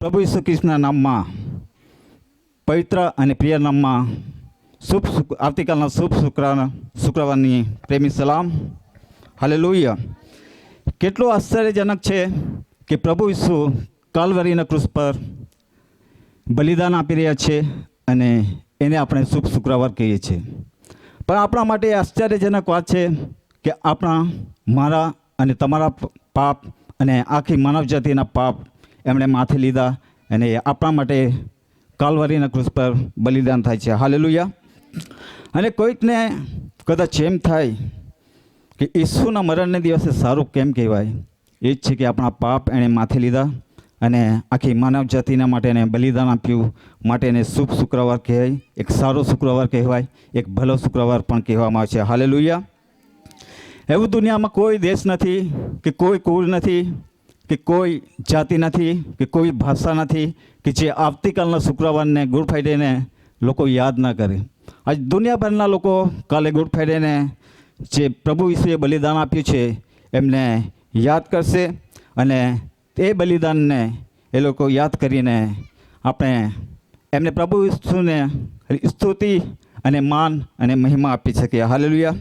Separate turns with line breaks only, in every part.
પ્રભુ ઈસુ ખ્રિસ્તના નામમાં પવિત્ર અને પ્રિય નામમાં આવતીકાલના શુભ શુક્રવારની પ્રેમી સલામ. હાલેલુયા. કેટલું આશ્ચર્યજનક છે કે પ્રભુ ઈસુ કાલવરીના ક્રુસ પર બલિદાન આપી રહ્યા છે અને એને આપણે શુભ શુક્રવાર કહીએ છીએ. પણ આપણા માટે આશ્ચર્યજનક વાત છે કે મારા અને તમારા પાપ અને આખી માનવ જાતિના પાપ એમણે માથે લીધા અને આપણા માટે કાલવરીના ક્રુસ પર બલિદાન થાય છે. હાલેલુયા. અને કોઈકને કદાચ એમ થાય કે ઈસુના મરણને દિવસે સારું કેમ કહેવાય, એ જ છે કે આપણા પાપ એણે માથે લીધા અને આખી માનવ જાતિના માટે એને બલિદાન આપ્યું માટે એને શુભ શુક્રવાર કહેવાય, એક સારો શુક્રવાર કહેવાય, એક ભલો શુક્રવાર પણ કહેવામાં આવે છે. હાલેલુયા. એવું દુનિયામાં કોઈ દેશ નથી કે કોઈ કુળ નથી કે કોઈ જાતિ નથી કે કોઈ ભાષા નથી કે જે આવતીકાલના શુક્રવારને ગુડ ફ્રાઈડેને લોકો યાદ ના કરે. આજ દુનિયાભરના લોકો કાલે ગુડ ફ્રાઈડેને જે પ્રભુ ઈસુએ બલિદાન આપ્યું છે એમને યાદ કરશે અને એ બલિદાનને એ લોકો યાદ કરીને આપણે એમને પ્રભુ ઈસુને સ્તુતિ અને માન અને મહિમા આપી શકીએ. હાલેલુયા.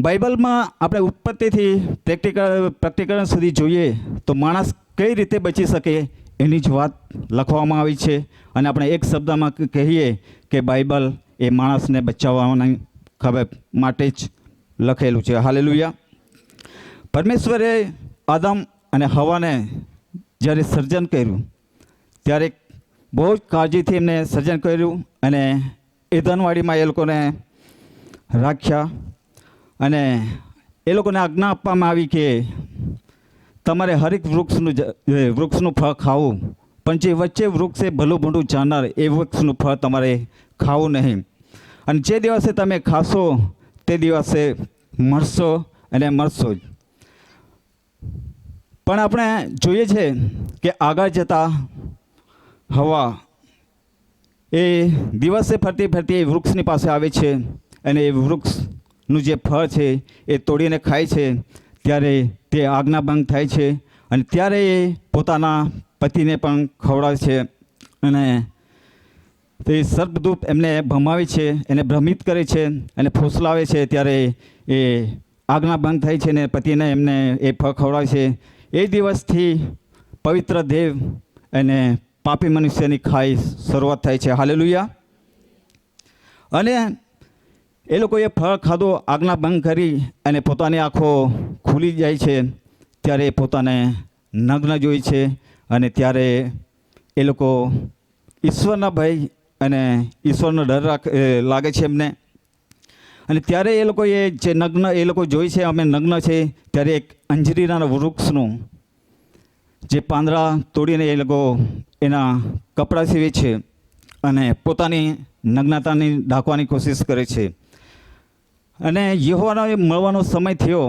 બાઇબલમાં આપણે ઉત્પત્તિથી પ્રેક્ટિકલ સુધી જોઈએ તો માણસ કઈ રીતે બચી શકે એની જ વાત લખવામાં આવી છે અને આપણે એક શબ્દમાં કહીએ કે બાઇબલ એ માણસને બચાવવાની ખબર માટે જ લખેલું છે. હાલેલુયા. પરમેશ્વરે આદમ અને હવાને જ્યારે સર્જન કર્યું ત્યારે બહુ જ કાળજીથી એમને સર્જન કર્યું અને એધનવાડીમાં એ લોકોને રાખ્યા અને એ લોકોને આજ્ઞા આપવામાં આવી કે તમારે હરેક વૃક્ષનું ફળ ખાવું, પણ જે વચ્ચે વૃક્ષ એ ભલું ભૂંડું જાણનાર એ વૃક્ષનું ફળ તમારે ખાવું નહીં. અને જે દિવસે તમે ખાશો તે દિવસે મરશો અને મરશો જ. પણ આપણે જોઈએ છે કે આગળ જતાં હવા એ દિવસે ફરતી ફરતી વૃક્ષની પાસે આવે છે અને એ વૃક્ષનું જે ફળ છે એ તોડીને ખાય છે. ત્યારે તે આજ્ઞાભંગ થાય છે અને ત્યારે એ પોતાના પતિને પણ ખવડાવે છે અને તે સર્પદૂત એમને ભમાવે છે, એને ભ્રમિત કરે છે અને ફોસલાવે છે. ત્યારે એ આજ્ઞાભંગ થાય છે ને પતિને એમને એ ફળ ખવડાવે છે. એ દિવસથી પવિત્ર દેવ અને પાપી મનુષ્યની ખાઈ શરૂઆત થાય છે. હાલેલુયા. અને એ લોકોએ ફળ ખાધો, આજ્ઞાભંગ કરી અને પોતાની આંખો ખુલી જાય છે. ત્યારે પોતાને નગ્ન જોઈ છે અને ત્યારે એ લોકો ઈશ્વરના ભય અને ઈશ્વરનો ડર લાગે છે એમને. અને ત્યારે એ લોકોએ જે નગ્ન એ લોકો જોઈ છે અમે નગ્ન છે, ત્યારે એક અંજીરના વૃક્ષનું જે પાંદડા તોડીને એ લોકો એના કપડાં સીવે છે અને પોતાની નગ્નતાની ઢાંકવાની કોશિશ કરે છે. અને યહોવાનો મળવાનો સમય થયો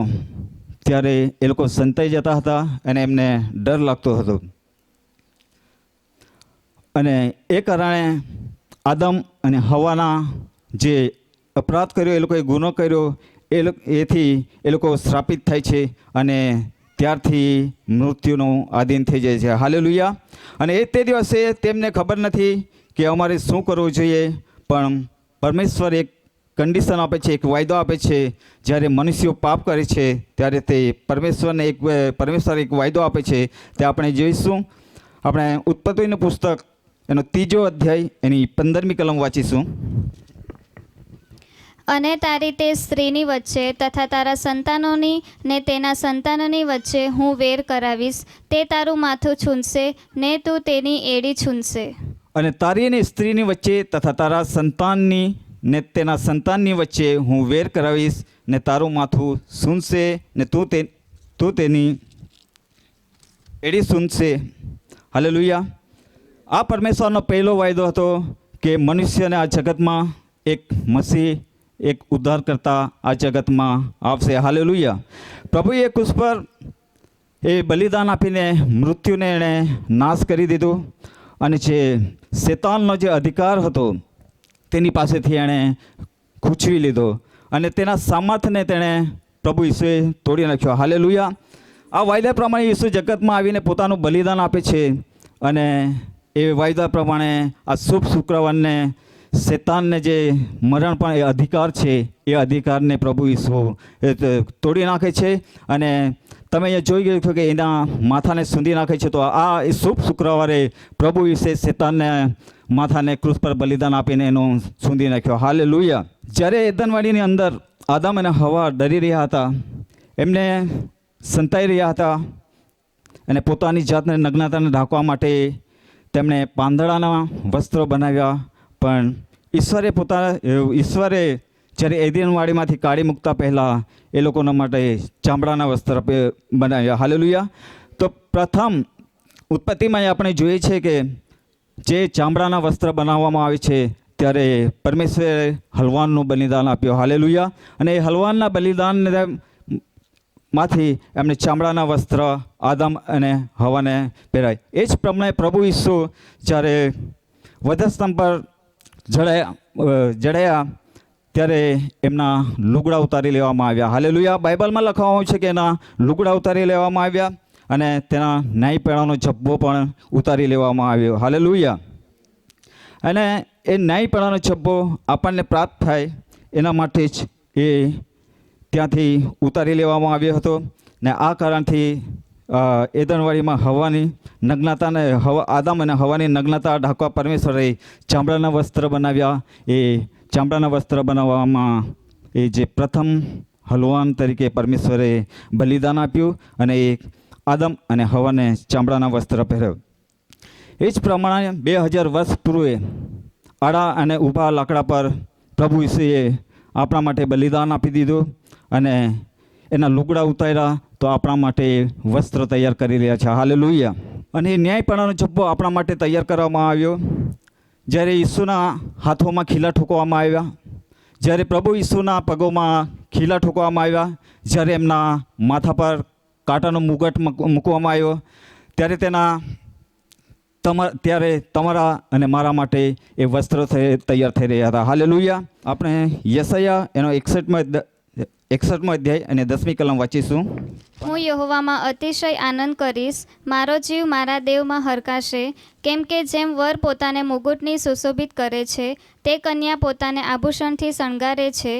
ત્યારે એ લોકો સંતાઈ જતા હતા અને એમને ડર લાગતો હતો. અને એ કારણે આદમ અને હવાના જે અપરાધ કર્યો, એ લોકોએ ગુનો કર્યો, એથી એ લોકો શ્રાપિત થાય છે અને ત્યારથી મૃત્યુનું આધીન થઈ જાય છે. હાલેલુયા. અને એ તે દિવસે તેમને ખબર નથી કે અમારે શું કરવું જોઈએ, પણ પરમેશ્વર એક કન્ડિશન આપે છે, એક વાયદો આપે છે. જ્યારે મનુષ્યો પાપ કરે છે ત્યારે તે પરમેશ્વર એક વાયદો આપે છે. તે આપણે જોઈશું. આપણે ઉત્પત્તિનું પુસ્તક એનો 3 અધ્યાય એની 15મી કલમ વાંચીશું.
અને તારી તે સ્ત્રીની વચ્ચે તથા તારા સંતાનોની ને તેના સંતાનોની વચ્ચે હું વેર કરાવીશ. તે તારું માથું છૂંદશે ને તું તેની એડી છૂંદશે.
અને તારી અને સ્ત્રીની વચ્ચે તથા તારા સંતાનની ને તેના સંતાનની વચ્ચે હું વેર કરાવીશ ને તારું માથું સૂંઘશે ને તું તેની એડી સૂંઘશે. હાલેલુયા. આ પરમેશ્વરનો પહેલો વાયદો હતો કે મનુષ્યને આ જગતમાં એક મસીહ, એક ઉદ્ધારકર્તા આ જગતમાં આવશે. હાલેલુયા. પ્રભુએ ક્રુસ પર એ બલિદાન આપીને મૃત્યુને એણે નાશ કરી દીધું અને જે શેતાનનો જે અધિકાર હતો તેની પાસેથી એણે ખૂંચવી લીધો અને તેના સામર્થ્યને તેણે પ્રભુ ઈસુએ તોડી નાખ્યો. હાલેલુયા. આ વાયદા પ્રમાણે ઈસુ જગતમાં આવીને પોતાનું બલિદાન આપે છે અને એ વાયદા પ્રમાણે આ શુભ શુક્રવારને શેતાનને જે મરણ પણ એ અધિકાર છે એ અધિકારને પ્રભુ ઈસુ તોડી નાખે છે. અને તમે અહીંયા જોઈ ગયું છો કે એના માથાને સૂંધી નાખે છે. તો આ એ શુભ શુક્રવારે પ્રભુ વિશે શેતાનને માથાને ક્રૂસ પર બલિદાન આપીને એનો સૂંધી નાખ્યો. હાલેલુયા. જ્યારે એદનવાડીની અંદર આદમ અને હવા ડરી રહ્યા હતા, એમને સંતાઈ રહ્યા હતા અને પોતાની જાતને નગ્નતાને ઢાંકવા માટે તેમણે પાંદડાના વસ્ત્રો બનાવ્યા. પણ ઈશ્વરે જ્યારે એદનવાડીમાંથી કાઢી મૂકતા પહેલાં એ લોકોના માટે ચામડાના વસ્ત્ર બનાવ્યા. હાલેલુયા. તો પ્રથમ ઉત્પત્તિમાં આપણે જોઈએ છે કે જે ચામડાના વસ્ત્ર બનાવવામાં આવે છે ત્યારે પરમેશ્વરે હલવાનનું બલિદાન આપ્યું. હાલેલુયા. અને એ હલવાનના બલિદાનને માંથી એમને ચામડાના વસ્ત્ર આદમ અને હવાને પહેરાય. એ જ પ્રમાણે પ્રભુ ઈસુ જ્યારે વધસ્તંભ પર જડાયા ત્યારે એમના લુગડા ઉતારી લેવામાં આવ્યા. હાલેલુયા. બાઇબલમાં લખવામાં છે કે એના લુગડા ઉતારી લેવામાં આવ્યા અને તેના ન્યાય પેડાનો જબ્બો પણ ઉતારી લેવામાં આવ્યો. હાલેલુયા. અને એ ન્યાય પેડાનો જબ્બો આપણને પ્રાપ્ત થાય એના માટે જ એ ત્યાંથી ઉતારી લેવામાં આવ્યો હતો. ને આ કારણથી એદનવાડીમાં હવાની નગ્નતાને આદમ અને હવાની નગ્નતા ઢાંકવા પરમેશ્વરે ચામડાના વસ્ત્ર બનાવ્યા. એ ચામડાના વસ્ત્ર બનાવવામાં એ જે પ્રથમ હલવાન તરીકે પરમેશ્વરે બલિદાન આપ્યું અને એ આદમ અને હવાને ચામડાના વસ્ત્ર પહેર્યો. એ જ પ્રમાણે 2000 વર્ષ પૂર્વે આડા અને ઊભા લાકડા પર પ્રભુ ઈસુએ આપણા માટે બલિદાન આપી દીધું અને એના લુગડા ઉતાર્યા તો આપણા માટે વસ્ત્ર તૈયાર કરી રહ્યા છે. હાલેલુયા. અને એ ન્યાયપણાનો જબ્બો આપણા માટે તૈયાર કરવામાં આવ્યો. જ્યારે ઈસુના હાથોમાં ખીલા ઠોકવામાં આવ્યા, જ્યારે પ્રભુ ઈસુના પગોમાં ખીલા ઠોકવામાં આવ્યા, જ્યારે એમના માથા પર કાંટાનો મુગટ મૂકવામાં આવ્યો, ત્યારે તમારા અને મારા માટે એ વસ્ત્ર તૈયાર થઈ રહ્યા હતા. હાલેલુયા. આપણે યશાયા એનો 61મો અધ્યાય અને 10મી કલમ વાંચીશું.
હું યહોવામાં અતિશય આનંદ કરીશ, મારો જીવ મારા દેવમાં હરખાશે. કેમ કે જેમ વર પોતાને મુગુટની સુશોભિત કરે છે, તે કન્યા પોતાને આભૂષણથી શણગારે છે,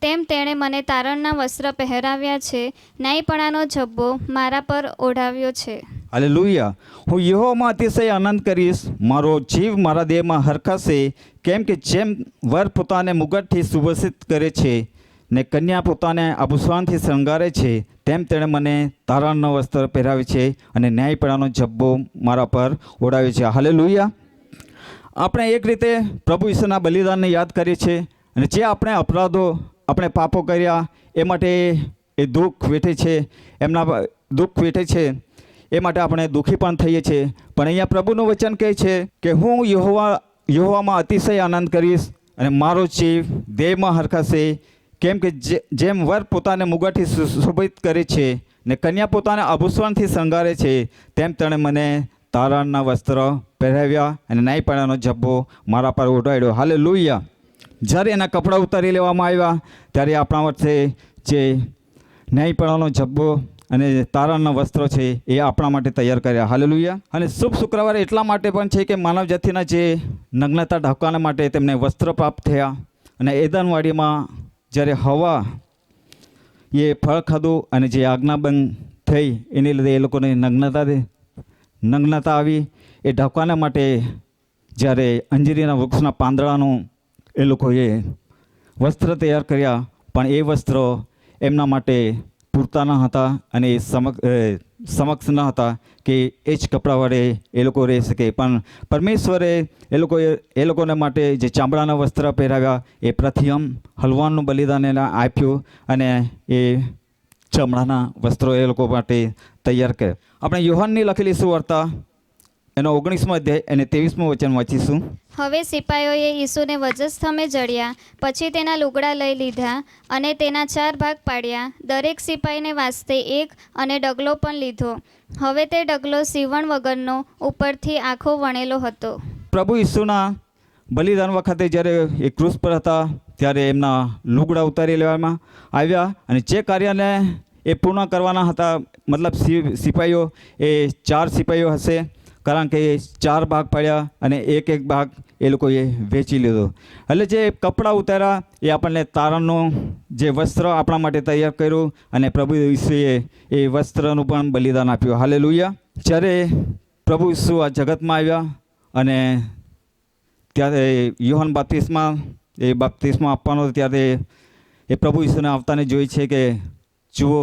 તેમ તેણે મને તારણના વસ્ત્ર પહેરાવ્યા છે, ન્યાયપણાનો જબ્બો મારા પર ઓઢાવ્યો છે.
હાલેલુયા. હું યહોવામાં અતિશય આનંદ કરીશ, મારો જીવ મારા દેહમાં હરખાશે. કેમ કે જેમ વર પોતાને મુગટથી સુભૂષિત કરે છે ને કન્યા પોતાને આભૂષણથી શણગારે છે, તેમ તેણે મને તારણનો વસ્ત્ર પહેરાવે છે અને ન્યાયપણાનો જબ્બો મારા પર ઓઢાવ્યો છે. હાલેલુયા. આપણે એક રીતે પ્રભુ ઈસુના બલિદાનને યાદ કરીએ છીએ અને જે આપણે પાપો કર્યા એ માટે એ દુઃખ વેઠે છે, એ માટે આપણે દુઃખી પણ થઈએ છીએ. પણ અહીંયા પ્રભુનું વચન કહે છે કે હું યહોવામાં અતિશય આનંદ કરીશ અને મારો જીવ દેહમાં હરખાશે. કેમ કે જેમ વર પોતાને મુગટથી સુશોભિત કરે છે ને કન્યા પોતાને આભૂષણથી શણગારે છે, તેમ તેણે મને તારણના વસ્ત્ર પહેરાવ્યા અને ન્યાયપણાનો જબ્બો મારા પર ઓઢાડ્યો. હાલેલુયા. જ્યારે એના કપડાં ઉતારી લેવામાં આવ્યા ત્યારે આપણા વચ્ચે જે ન્યાયપણાનો જબ્બો અને તારણના વસ્ત્રો છે એ આપણા માટે તૈયાર કર્યા. હાલેલુયા. અને શુભ શુક્રવાર એટલા માટે પણ છે કે માનવ જાતિના જે નગ્નતા ઢાંકવાના માટે તેમને વસ્ત્ર પ્રાપ્ત થયા. અને એદનવાડીમાં જ્યારે હવા એ ફળ ખાધું અને જે આજ્ઞાબંધ થઈ એને લીધે એ લોકોને નગ્નતા આવી. એ ઢાંકવાના માટે જ્યારે અંજીરીના વૃક્ષના પાંદડાનું એ લોકોએ વસ્ત્ર તૈયાર કર્યા, પણ એ વસ્ત્રો એમના માટે પૂરતા ન હતા અને સમક્ષ ન હતા કે એ જ કપડાં વડે એ લોકો રહી શકે. પણ પરમેશ્વરે એ લોકોને માટે જે ચામડાના વસ્ત્ર પહેરાવ્યા, એ પ્રથમ હલવાનનું બલિદાન એને આપ્યું અને એ ચામડાના વસ્ત્રો એ લોકો માટે તૈયાર કર્યા. આપણે યોહાનની લખેલી સુવાર્તા એનો 19મો અધ્યાય અને 23મું વચન વાંચીશું.
હવે સિપાઈઓએ ઈસુને વજસ્તંભે જડ્યા, પછી તેના લુગડા લઈ લીધા અને તેના 4 ભાગ પાડ્યા, દરેક સિપાઈને વાસ્તે એક, અને ડગલો પણ લીધો. હવે તે ડગલો સીવણ વગરનો, ઉપરથી આખો વણેલો હતો. પ્રભુ
ઈસુના બલિદાન વખતે જ્યારે એ ક્રૂસ પર હતા ત્યારે એમના લુગડા ઉતારી લેવામાં આવ્યા અને જે કાર્યને એ પૂર્ણ કરવાના હતા, મતલબ સિપાઈઓ એ 4 સિપાઈઓ હશે, કારણ કે 4 ભાગ પડ્યા અને એક ભાગ એ લોકોએ વેચી લીધો. એટલે જે કપડાં ઉતાર્યા એ આપણને તારણનું જે વસ્ત્ર આપણા માટે તૈયાર કર્યું અને પ્રભુ ઈસુએ એ વસ્ત્રનું પણ બલિદાન આપ્યું. હાલેલુયા. જ્યારે પ્રભુ ઈસુ આ જગતમાં આવ્યા અને ત્યારે યોહાન બાપ્તિસ્મા આપવાનો ત્યારે એ પ્રભુ ઈસુને આવતાને જોઈ છે કે જુઓ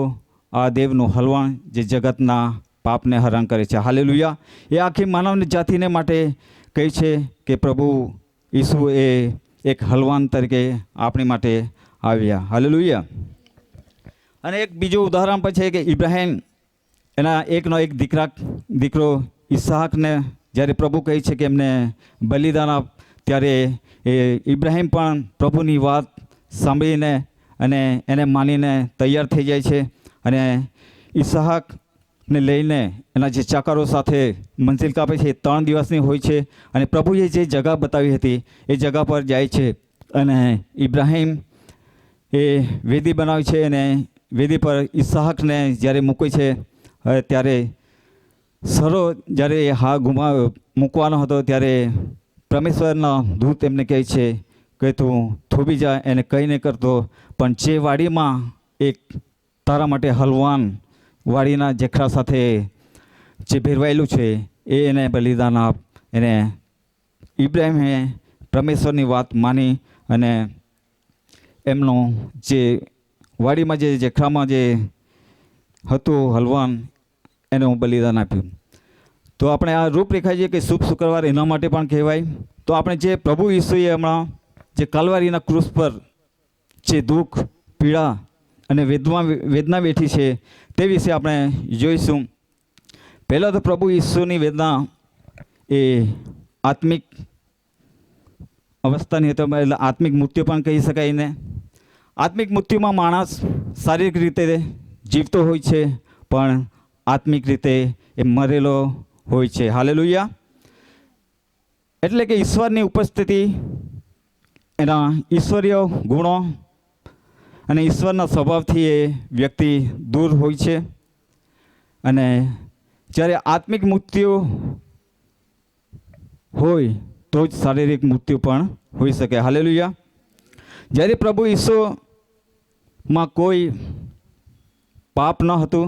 આ દેવનું હલવાણ જે જગતના પાપને હરણ કરે છે. હાલેલુયા. એ આખી માનવ જાતિને માટે કહે છે કે પ્રભુ ઈસુ એ એક હલવાન તરીકે આપણી માટે આવ્યા. હાલેલુયા. અને એક બીજું ઉદાહરણ પણ છે કે ઇબ્રાહિમ એના એકનો એક દીકરો ઈસાકને જ્યારે પ્રભુ કહે છે કે એમને બલિદાન આપ, ત્યારે એ ઇબ્રાહિમ પણ પ્રભુની વાત સાંભળીને અને એને માનીને તૈયાર થઈ જાય છે અને ઈસાકને લઈને એના જે ચાકરો સાથે મંજિલ કાપે છે. 3 દિવસની હોય છે અને પ્રભુએ જે જગા બતાવી હતી એ જગા પર જાય છે અને ઇબ્રાહિમ એ વેદી બનાવે છે અને વેદી પર ઈસાકને જ્યારે મૂકે છે ત્યારે જ્યારે મૂકવાનો હતો ત્યારે પરમેશ્વરના દૂત એમને કહે છે કે તું થોભી જા, એને કંઈ નહીં કરતો, પણ જે વાડીમાં એક તારા માટે હલવાન વાડીના જેખરા સાથે જે ભેરવાયેલું છે એને બલિદાન આપ. એને ઇબ્રાહિમે પરમેશ્વરની વાત માની અને એમનો જે વાડીમાં જે જેખરામાં જે હતું હલવાન એનું બલિદાન આપ્યું. તો આપણે આ રૂપરેખા છે કે શુભ શુક્રવાર એના માટે પણ કહેવાય. તો આપણે જે પ્રભુ ઈસુએ હમણાં જે કાલવારીના ક્રૂસ પર જે દુઃખ, પીડા અને વેદના વેઠી છે તે વિશે આપણે જોઈશું. પહેલાં તો પ્રભુ ઈસુની વેદના એ આત્મિક અવસ્થાની હતો, એટલે આત્મિક મૃત્યુ પણ કહી શકાય એને. આત્મિક મૃત્યુમાં માણસ શારીરિક રીતે જીવતો હોય છે પણ આત્મિક રીતે એ મરેલો હોય છે. હાલેલુયા. એટલે કે ઈશ્વરની ઉપસ્થિતિ, એના ઈશ્વરીય ગુણો અને ઈશ્વરના સ્વભાવથી એ વ્યક્તિ દૂર હોય છે. અને જ્યારે આત્મિક મૃત્યુ હોય તો જ શારીરિક મૃત્યુ પણ હોઈ શકે. હાલેલુયા. જ્યારે પ્રભુ ઈસુમાં કોઈ પાપ ન હતું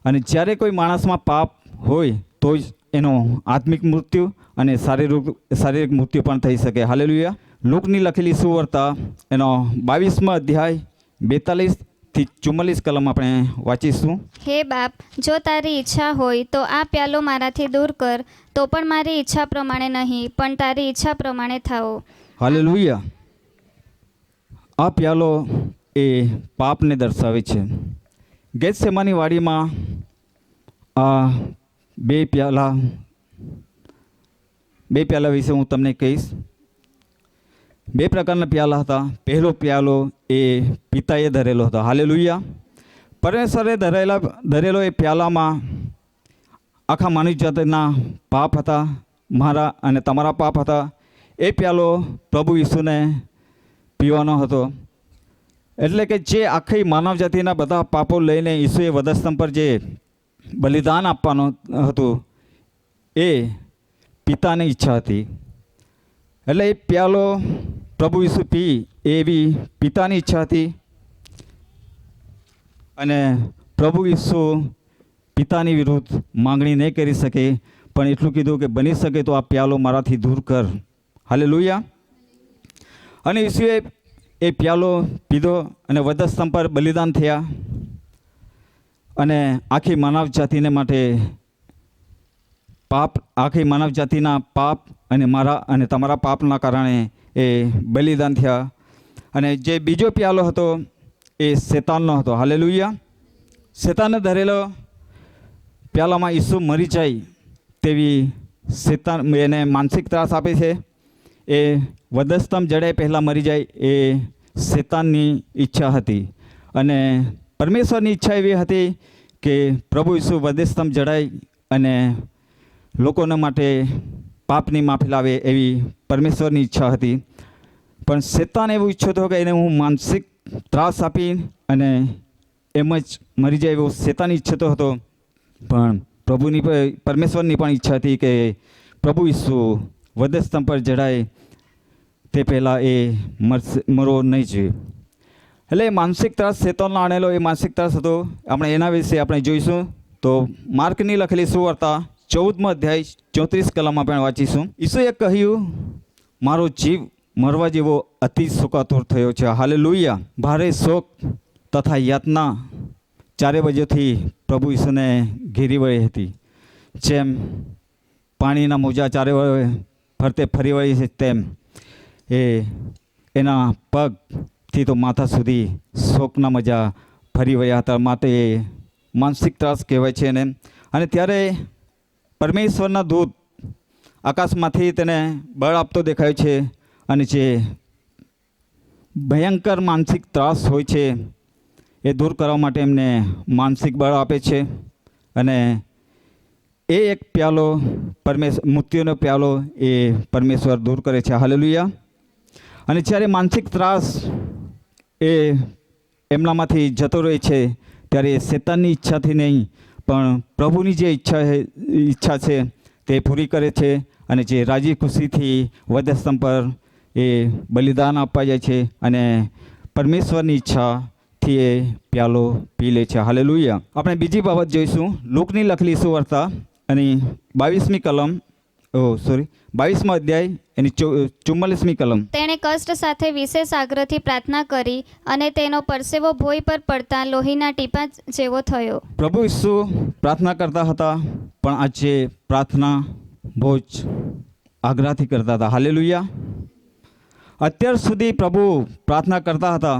અને જ્યારે કોઈ માણસમાં પાપ હોય તો જ એનો આત્મિક મૃત્યુ અને શારીરિક મૃત્યુ પણ થઈ શકે. હાલેલુયા. લૂકની લખેલી સુવાર્તા એનો 22મા અધ્યાય 42થી 44 કલમ આપણે વાંચીશું.
હે બાપ, જો તારી ઈચ્છા હોય તો આ પ્યાલો મારાથી દૂર કર, તો પણ મારી ઈચ્છા પ્રમાણે નહીં પણ તારી ઈચ્છા પ્રમાણે થાઓ.
હાલેલુયા. આ પ્યાલો એ પાપને દર્શાવે છે. ગેતસેમાની વાડીમાં આ બે પ્યાલા વિશે હું તમને કહીશ. 2 પ્રકારના પ્યાલા હતા. પહેલો પ્યાલો એ પિતાએ ધરેલો હતો. હાલેલુયા. પરમેશ્વરે ધરેલો એ પ્યાલામાં આખા માનવ જાતિના પાપ હતા, મારા અને તમારા પાપ હતા. એ પ્યાલો પ્રભુ ઈસુને પીવાનો હતો. એટલે કે જે આખી માનવ જાતિના બધા પાપો લઈને ઈસુએ વધસ્તંભ પર જે બલિદાન આપવાનું હતું એ પિતાની ઈચ્છા હતી. એટલે એ પ્યાલો પ્રભુ ઈસુ પી એવી પિતાની ઈચ્છા હતી. અને પ્રભુ ઈસુ પિતાની વિરુદ્ધ માંગણી નહીં કરી શકે, પણ એટલું કીધું કે બની શકે તો આ પ્યાલો મારાથી દૂર કર. હાલેલુયા. અને ઈસુએ એ પ્યાલો પીધો અને વધસ્તંભ પર બલિદાન થયા અને આખી માનવ જાતિને માટે આખી માનવ જાતિના પાપ અને મારા અને તમારા પાપના કારણે એ બલિદાન થયા. અને જે બીજો પ્યાલો હતો એ શેતાનનો હતો. હાલેલુયા. શેતાને ધરેલો પ્યાલામાં ઈસુ મરી જાય તેવી શેતાન એને માનસિક ત્રાસ આપે છે. એ વધસ્તંભ જડે પહેલાં મરી જાય એ શેતાનની ઈચ્છા હતી. અને પરમેશ્વરની ઈચ્છા એવી હતી કે પ્રભુ ઈસુ વધસ્તંભ જડાય અને લોકોના માટે પાપની માફી લાવે એવી પરમેશ્વરની ઈચ્છા હતી. પણ શેતાન એવું ઈચ્છતો હતો કે એને હું માનસિક ત્રાસ આપી અને એમ જ મરી જાય એવો શેતાન ઈચ્છતો હતો. પણ પરમેશ્વરની પણ ઈચ્છા હતી કે પ્રભુ ઈસુ વધસ્તંભ પર જડાય તે પહેલાં એ મરવો નહીં જોઈએ. એટલે માનસિક ત્રાસ શેતાનનો આણેલો એ માનસિક ત્રાસ હતો. આપણે એના વિશે આપણે જોઈશું. તો માર્કની લખેલી સુવાર્તા 14મો અધ્યાય 34 કલમમાં આપણે વાંચીશું. ઈસુએ કહ્યું, મારો જીવ મરવા જેવો અતિ શોકાતુર થયો છે. હાલેલુયા. ભારે શોક તથા યાતના ચારે બાજુથી પ્રભુ ઈસુને ઘેરી વળી હતી. જેમ પાણીના મોજા ચારે ફરતે ફરી વળી છે તેમ એના પગથી તો માથા સુધી શોકના મજા ફરી વળ્યા હતા. માટે એ માનસિક ત્રાસ કહેવાય છે એને. અને ત્યારે પરમેશ્વરના દૂત આકાશમાંથી તેને બળ આપતો દેખાય છે. અને જે ભયંકર માનસિક ત્રાસ હોય છે એ દૂર કરવા માટે એમને માનસિક બળ આપે છે. અને એ એક પ્યાલો મૃત્યુનો પ્યાલો એ પરમેશ્વર દૂર કરે છે. હાલેલુયા. અને જ્યારે માનસિક ત્રાસ એ એમનામાંથી જતો રહે છે ત્યારે શેતાનની ઈચ્છાથી નહીં પણ પ્રભુની જે ઈચ્છા છે તે પૂરી કરે છે. અને જે રાજી ખુશીથી વધસ્તંભ પર એ બલિદાન આપવા જાય છે અને પરમેશ્વરની ઈચ્છાથી એ પ્યાલો પી લે છે. હાલેલુયા. આપણે બીજી બાબત જોઈશું. લૂકની લખેલી સુવાર્તા અને 22મી કલમ 22મો અધ્યાય એની 44મી કલમ.
તેણે કષ્ટ સાથે વિશેષ આગ્રહથી પ્રાર્થના કરી અને તેનો પરસેવો ભોંય પર પડતા લોહીના ટીપા જેવો થયો.
પ્રભુ ઈસુ પ્રાર્થના કરતા હતા પણ આજે પ્રાર્થના બહુ જ આગ્રહથી કરતા હતા. હાલેલુયા. અત્યાર સુધી પ્રભુ પ્રાર્થના કરતા હતા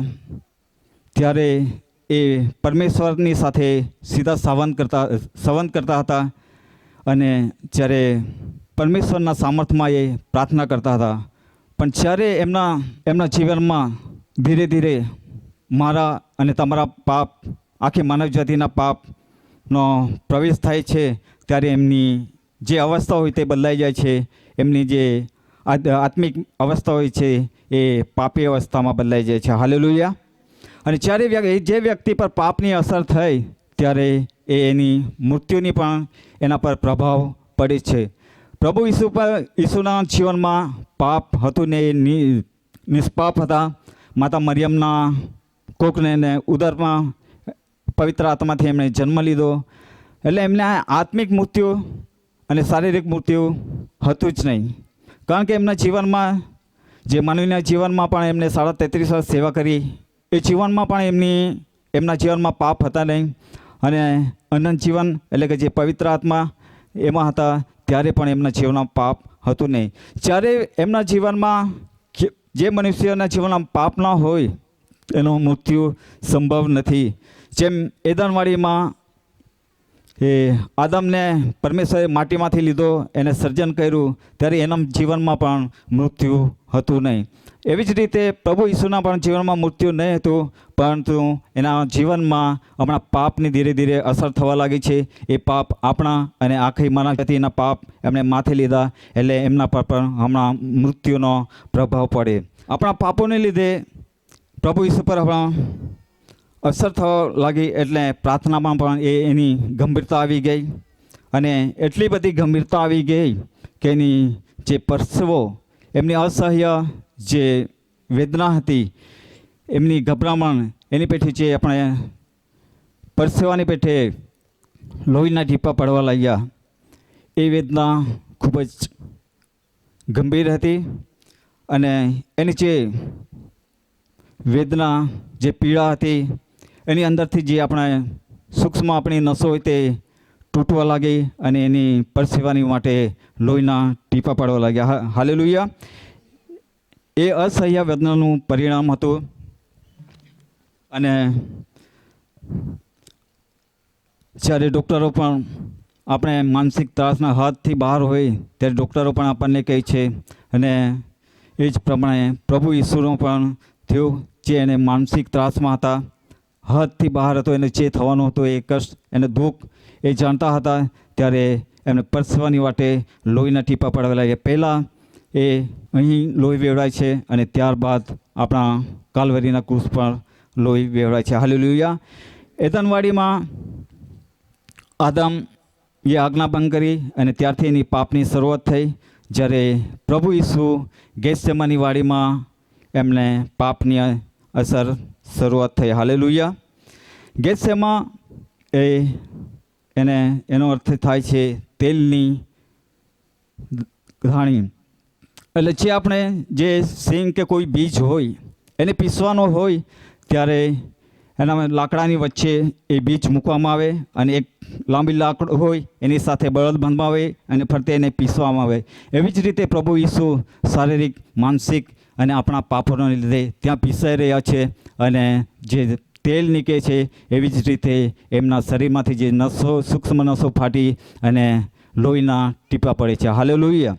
ત્યારે એ પરમેશ્વરની સાથે સીધા સંવાદ કરતા હતા. અને જ્યારે પરમેશ્વરના સામર્થ્યમાં એ પ્રાર્થના કરતા હતા. પણ જ્યારે એમના જીવનમાં ધીરે ધીરે મારા અને તમારા પાપ, આખી માનવ જાતિના પાપનો પ્રવેશ થાય છે ત્યારે એમની જે અવસ્થા હોય તે બદલાઈ જાય છે. એમની જે આત્મિક અવસ્થા હોય છે એ પાપી અવસ્થામાં બદલાઈ જાય છે. હાલેલુયા. અને જ્યારે જે વ્યક્તિ પર પાપની અસર થઈ ત્યારે એની મૃત્યુની પણ એના પર પ્રભાવ પડે છે. પ્રભુ ઈસુના જીવનમાં પાપ હતું ને એ નિષ્પાપ હતા. માતા મરિયમના કોકને ઉદરમાં પવિત્ર આત્માથી એમણે જન્મ લીધો. એટલે એમને આત્મિક મૃત્યુ અને શારીરિક મૃત્યુ હતું જ નહીં. કારણ કે એમના જીવનમાં જે માનવીના જીવનમાં પણ એમને 33 વર્ષ સેવા કરી એ જીવનમાં પણ એમના જીવનમાં પાપ હતા નહીં. અને અનંત જીવન એટલે કે જે પવિત્ર આત્મા એમાં હતા ત્યારે પણ એમના જીવનમાં પાપ હતું નહીં. જ્યારે એમના જીવનમાં જે મનુષ્યના જીવનમાં પાપ ના હોય એનું મૃત્યુ સંભવ નથી. જેમ એદનવાડીમાં એ આદમને પરમેશ્વરે માટીમાંથી લીધો, એને સર્જન કર્યું ત્યારે એના જીવનમાં પણ મૃત્યુ હતું નહીં. એવી જ રીતે પ્રભુ ઈસુના પણ જીવનમાં મૃત્યુ નહીં હતું, પરંતુ એના જીવનમાં હમણાં પાપની ધીરે ધીરે અસર થવા લાગી છે. એ પાપ આપણા અને આખી માનવ જાતિના પાપ એમણે માથે લીધા એટલે એમના પર પણ હમણાં મૃત્યુનો પ્રભાવ પડે. આપણા પાપોને લીધે પ્રભુ ઈસુ પર હમણાં અસર થવા લાગી એટલે પ્રાર્થનામાં પણ એની ગંભીરતા આવી ગઈ. અને એટલી બધી ગંભીરતા આવી ગઈ કે એની જે પરસેવો, એમની અસહ્ય જે વેદના હતી, એમની ગભરામણ, એની પેઠે જે આપણે પરસેવાની પેઠે લોહીના ટીપા પડવા લાગ્યા એ વેદના ખૂબ જ ગંભીર હતી. અને એની જે વેદના, જે પીડા હતી એની અંદરથી જે આપણે સૂક્ષ્મ આપણી નસો હોય તે તૂટવા લાગી અને એની પરસેવાની માટે લોહીના ટીપા પડવા લાગ્યા. હાલેલુયા. એ અસહ્ય વેદનાનું પરિણામ હતું. અને જ્યારે ડૉક્ટરો પણ આપણે માનસિક ત્રાસના હાથથી બહાર હોય ત્યારે ડૉક્ટરો પણ આપણને કહે છે. અને એ જ પ્રમાણે પ્રભુ ઈસુનો પણ થયું. જે એને માનસિક ત્રાસમાં હતા, હદથી બહાર હતો, એને જે થવાનું હતું એ કષ્ટ, એને દુઃખ એ જાણતા હતા. ત્યારે એમને પરસેવાની વાટે લોહીના ટીપા પડવા લાગ્યા. પહેલાં એ અહીં લોહી વેવડાય છે અને ત્યારબાદ આપણા કાલવરીના ક્રૂસ પર લોહી વેવડાય છે. હાલેલુયા. એદનવાડીમાં આદમ એ આજ્ઞાભંગ કરી અને ત્યારથી એની પાપની શરૂઆત થઈ. જ્યારે પ્રભુ ઈસુ ગેથસેમાની વાડીમાં એમને પાપની અસર શરૂઆત થઈ. હાલેલુયા. ગેથસેમા એનો અર્થ થાય છે તેલની ઘાણી. એટલે જે આપણે જે સિંગ કે કોઈ બીજ હોય એને પીસવાનો હોય ત્યારે એના લાકડાની વચ્ચે એ બીજ મૂકવામાં આવે અને એક લાંબી લાકડ હોય એની સાથે બળદ બાંધવામાં આવે અને ફરતે એને પીસવામાં આવે. એવી જ રીતે પ્રભુ ઈસુ શારીરિક, માનસિક અને આપણા પાપોને લીધે ત્યાં પીસાઈ રહ્યા છે અને જે તેલ નીકળે છે એવી જ રીતે એમના શરીરમાંથી જે નસો, સૂક્ષ્મ નસો ફાટી અને લોહીના ટીપા પડે છે. હાલેલુયા.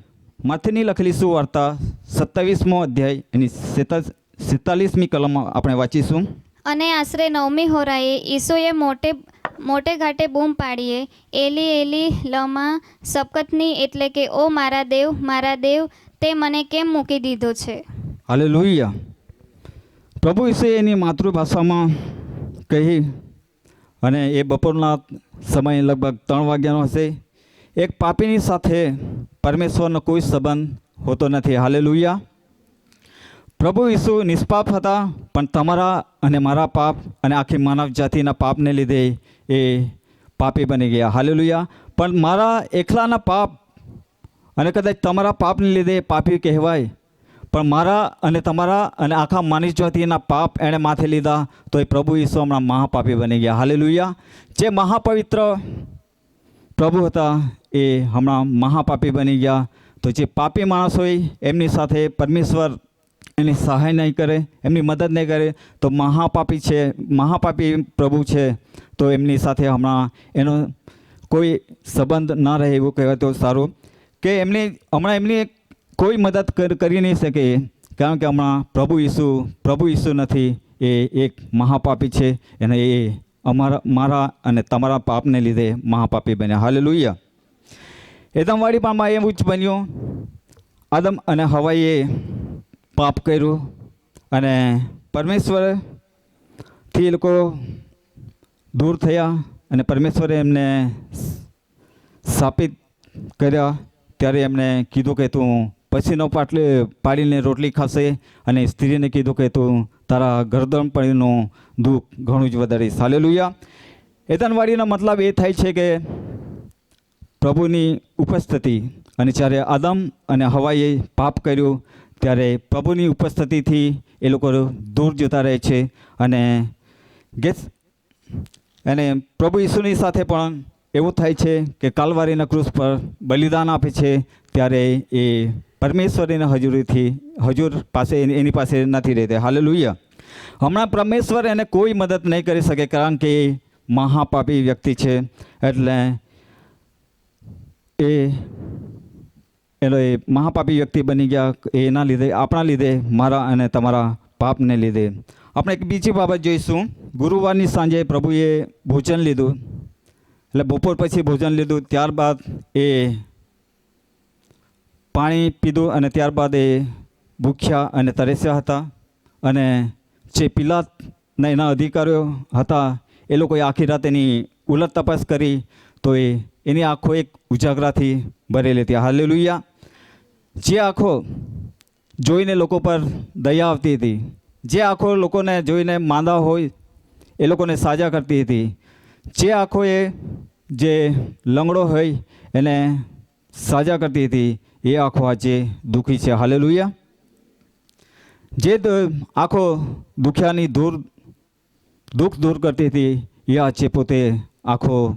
માથેની લખેલી સુવાર્તા 27મો અધ્યાય એની 47મી કલમમાં આપણે વાંચીશું.
અને આશરે 9મી હોરાએ ઈસુએ મોટે ઘાટે બૂમ પાડીએ, એલી એલી લમા સબકતની, એટલે કે ઓ મારા દેવ, તે મને કેમ મૂકી દીધો છે.
હાલેલુયા. પ્રભુ ઈસુએ એની માતૃભાષામાં કહી અને એ બપોરના સમય લગભગ 3 વાગ્યાનો હશે. એક પાપીની સાથે પરમેશ્વરનો કોઈ સંબંધ હોતો નથી. હાલેલુયા. પ્રભુ ઈસુ નિષ્પાપ હતા, પણ તમારા અને મારા પાપ અને આખી માનવ જાતિના પાપને લીધે એ પાપી બની ગયા. હાલેલુયા. પણ મારા એકલાના પાપ અને કદાચ તમારા પાપને લીધે પાપી કહેવાય, પણ મારા અને તમારા અને આખા માનવ જાતિના પાપ એણે માથે લીધા તો એ પ્રભુ ઈસુ હમણાં મહાપાપી બની ગયા. હાલેલુયા. જે મહાપવિત્ર પ્રભુ હતા એ હમણાં મહાપાપી બની ગયા. તો જે પાપી માણસ હોય એમની સાથે પરમેશ્વર એની સહાય નહીં કરે, એમની મદદ નહીં કરે, તો મહાપાપી પ્રભુ છે તો એમની સાથે હમણાં એનો કોઈ સંબંધ ના રહે એવું કહેવાય તો સારું. કે હમણાં એમની કોઈ મદદ કરી નહીં શકે, કારણ કે હમણાં પ્રભુ ઈસુ નથી, એ એક મહાપાપી છે અને એ મારા અને તમારા પાપને લીધે મહાપાપી બન્યા. હાલેલુયા. એદમવાડી પામાં એવું જ બન્યું. આદમ અને હવાઈએ પાપ કર્યું અને પરમેશ્વરથી એ લોકો દૂર થયા અને પરમેશ્વરે એમને શાપિત કર્યા. ત્યારે એમને કીધું કે તું પછીનો પાડીને રોટલી ખાશે અને સ્ત્રીને કીધું કે તું તારા ગરદન પડીનું દુઃખ ઘણું જ વધારીશ. હાલેલુયા. એદમવાડીનો મતલબ એ થાય છે કે પ્રભુની ઉપસ્થિતિ. અને જ્યારે આદમ અને હવાઈએ પાપ કર્યું ત્યારે પ્રભુની ઉપસ્થિતિથી એ લોકો દૂર જતા રહે છે અને પ્રભુ ઈસુની સાથે પણ એવું થાય છે કે કાલવારીના ક્રૂસ પર બલિદાન આપે છે ત્યારે એ પરમેશ્વરીના હજુર પાસે એની પાસે નથી રહેતી. હાલેલુયા. હમણાં પરમેશ્વર એને કોઈ મદદ નહીં કરી શકે, કારણ કે એ મહાપાપી વ્યક્તિ છે. એટલે એ મહાપાપી વ્યક્તિ બની ગયા. એના લીધે, આપણા લીધે, મારા અને તમારા પાપને લીધે. આપણે એક બીજી બાબત જોઈશું. ગુરુવારની સાંજે પ્રભુએ ભોજન લીધું, એટલે બપોર પછી ભોજન લીધું, ત્યારબાદ એ પાણી પીધું અને ત્યારબાદ એ ભૂખ્યા અને તરસ્યા હતા. અને જે પિલાતના એના અધિકારીઓ હતા એ લોકોએ આખી રાત એની ઉલટ તપાસ કરી તો એની આંખો એક ઉજાગરાથી ભરેલી હતી. હાલેલુયા. જે આંખો જોઈને લોકો પર દયા આવતી હતી, જે આંખો લોકોને જોઈને માંદા હોય એ લોકોને સાજા કરતી હતી, જે આંખોએ જે લંગડો હોય એને સાજા કરતી હતી, એ આંખો આજે દુઃખી છે. હાલેલુયા. જે આંખો દુખ્યાની દુઃખ દૂર કરતી હતી એ આજે પોતે આંખો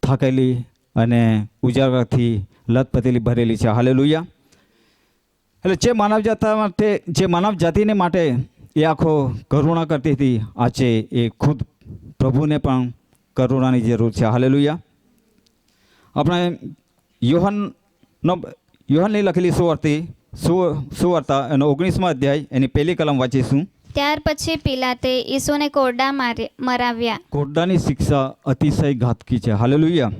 થાકેલી અને ઉજાગરથી લથપથેલી ભરેલી છે. હાલેલુયા. એટલે જે માનવ જાતિને માટે એ આંખો કરુણા કરતી હતી, આજે એ ખુદ પ્રભુને પણ કરુણાની જરૂર છે. હાલેલુયા. આપણે યોહાનની લખેલી સુવાર્તા એનો 19મા અધ્યાય એની 1લી કલમ વાંચીશું.
ત્યાર પછી પિલાતે ઈસુને કોરડા મરાવ્યા.
કોરડાની શિક્ષા અતિશય ઘાતકી છે. હાલેલુયા.